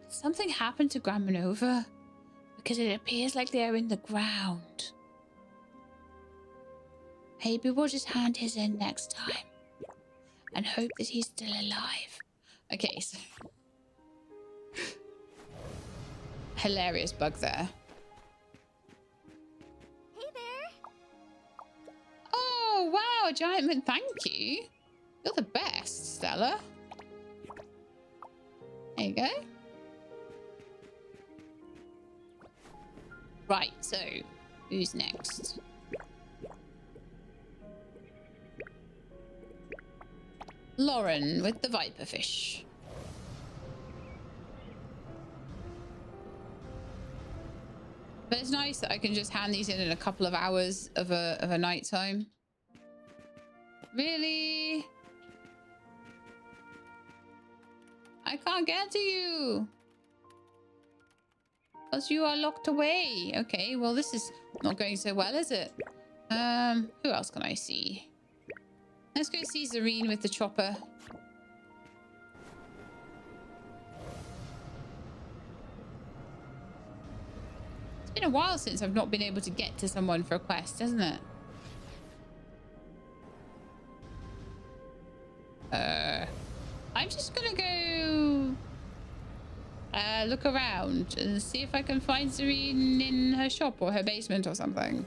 something happen to Graminova? Because it appears like they're in the ground. Maybe we'll just hand his in next time and hope that he's still alive. Okay, so hilarious bug there.
Hey there.
Oh wow, giant man, thank you. You're the best, Stella. There you go. Right, so who's next? Lauren with the viperfish. But it's nice that I can just hand these in a couple of hours of a night time. Really? I can't get to you. Because you are locked away. Okay, well this is not going so well, is it? Who else can I see? Let's go see Zareen with the chopper. It's been a while since I've not been able to get to someone for a quest, hasn't it? I'm just gonna go look around and see if I can find Zareen in her shop or her basement or something.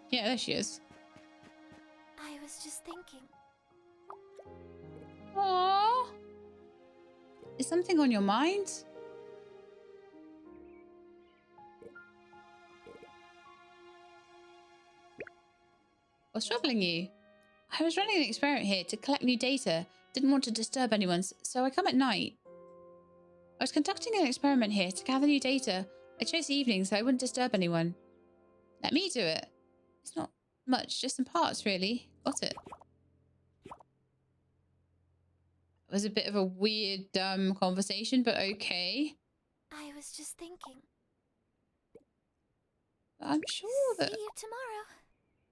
Yeah, there she is.
I was just thinking.
Aww. Is something on your mind? What's troubling you? I was running an experiment here to collect new data. Didn't want to disturb anyone, so I come at night. I was conducting an experiment here to gather new data. I chose the evening so I wouldn't disturb anyone. Let me do it. It's not much, just some parts, really. Got it. was a bit of a weird, conversation, but okay.
I was just thinking.
I'm sure that...
See you tomorrow.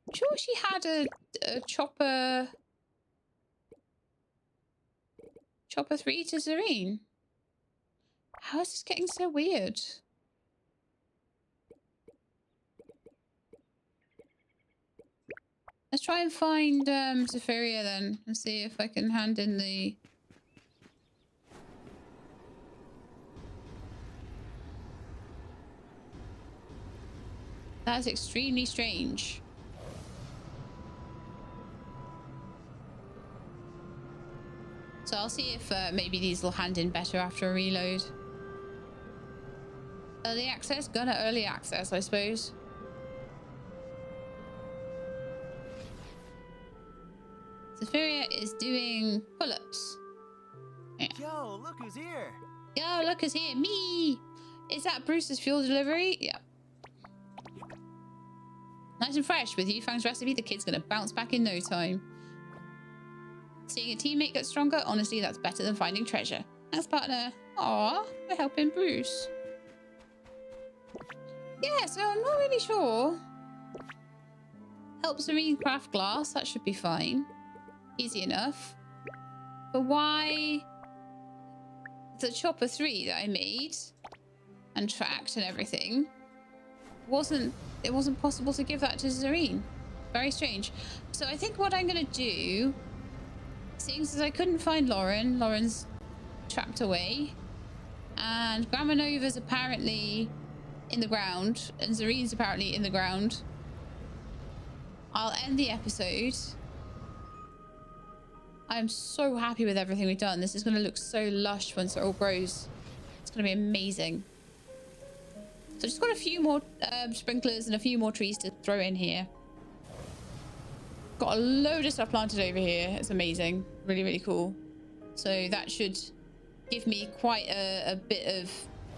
I'm sure she had a chopper... Chopper 3 to Zareen. How is this getting so weird? Let's try and find Zephyria then and see if I can hand in the... That is extremely strange. So I'll see if maybe these will hand in better after a reload. Early access? Gonna early access, I suppose. Zephyria is doing pull-ups. Yeah.
Yo, look who's here.
Yo, look who's here. Me! Is that Bruce's fuel delivery? Yeah. Nice and fresh with Yufang's recipe. The kid's gonna bounce back in no time. Seeing a teammate get stronger, honestly, that's better than finding treasure. Thanks, partner. Aw, we're helping Bruce. Yeah, so I'm not really sure. Help Zareen craft glass. That should be fine. Easy enough. But why the chopper 3 that I made and tracked and everything it wasn't possible to give that to Zareen? Very strange. So I think what I'm gonna do, seeing as I couldn't find Lauren's trapped away, and Grandma Nova's apparently in the ground, and Zareen's apparently in the ground, I'll end the episode. I'm so happy with everything we've done. This is going to look so lush once it all grows. It's going to be amazing. So just got a few more sprinklers and a few more trees to throw in here. Got a load of stuff planted over here. It's amazing. Really, really cool. So that should give me quite a bit of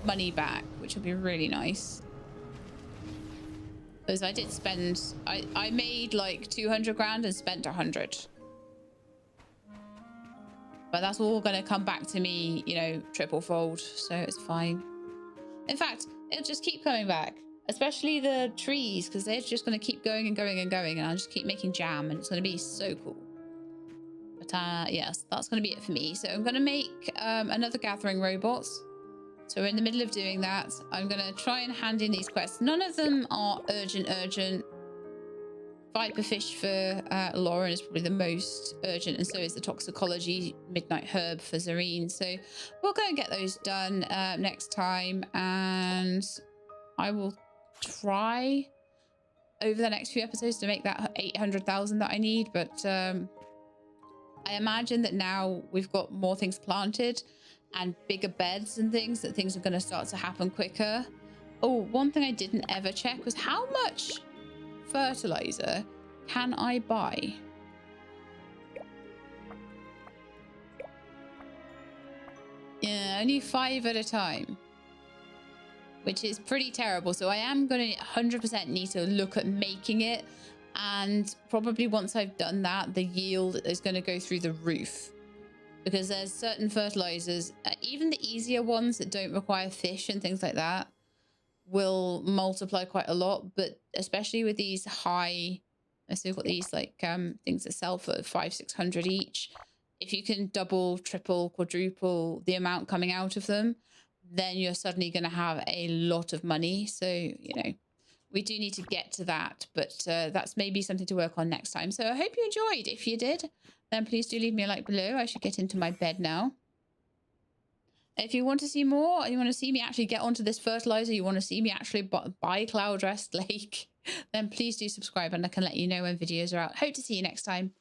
money back, which will be really nice. Because I did spend... I made like 200 grand and spent 100. But that's all going to come back to me, you know, triple fold. So it's fine. In fact, it'll just keep coming back. Especially the trees, because they're just going to keep going and going and going. And I'll just keep making jam. And it's going to be so cool. But yes, that's going to be it for me. So I'm going to make another gathering robot. So we're in the middle of doing that. I'm going to try and hand in these quests. None of them are urgent. Viper fish for Lauren is probably the most urgent, and so is the toxicology midnight herb for Zareen. So we'll go and get those done next time, and I will try over the next few episodes to make that 800,000 that I need. But I imagine that now we've got more things planted and bigger beds and things, that things are going to start to happen quicker. Oh, one thing I didn't ever check was how much fertilizer can I buy? Yeah, only 5 at a time, which is pretty terrible. So I am going to 100% need to look at making it, and probably once I've done that, the yield is going to go through the roof, because there's certain fertilizers, even the easier ones that don't require fish and things like that, will multiply quite a lot. But especially with these high, so we've got these like things that sell for 500-600 each. If you can double, triple, quadruple the amount coming out of them, then you're suddenly going to have a lot of money. So, you know, we do need to get to that, but that's maybe something to work on next time. So I hope you enjoyed. If you did, then please do leave me a like below. I should get into my bed now. If you want to see more, you want to see me actually get onto this fertilizer, you want to see me actually buy Cloud Rest Lake, then please do subscribe and I can let you know when videos are out. Hope to see you next time.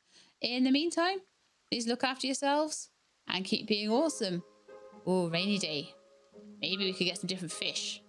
In the meantime, please look after yourselves and keep being awesome. Oh, rainy day. Maybe we could get some different fish.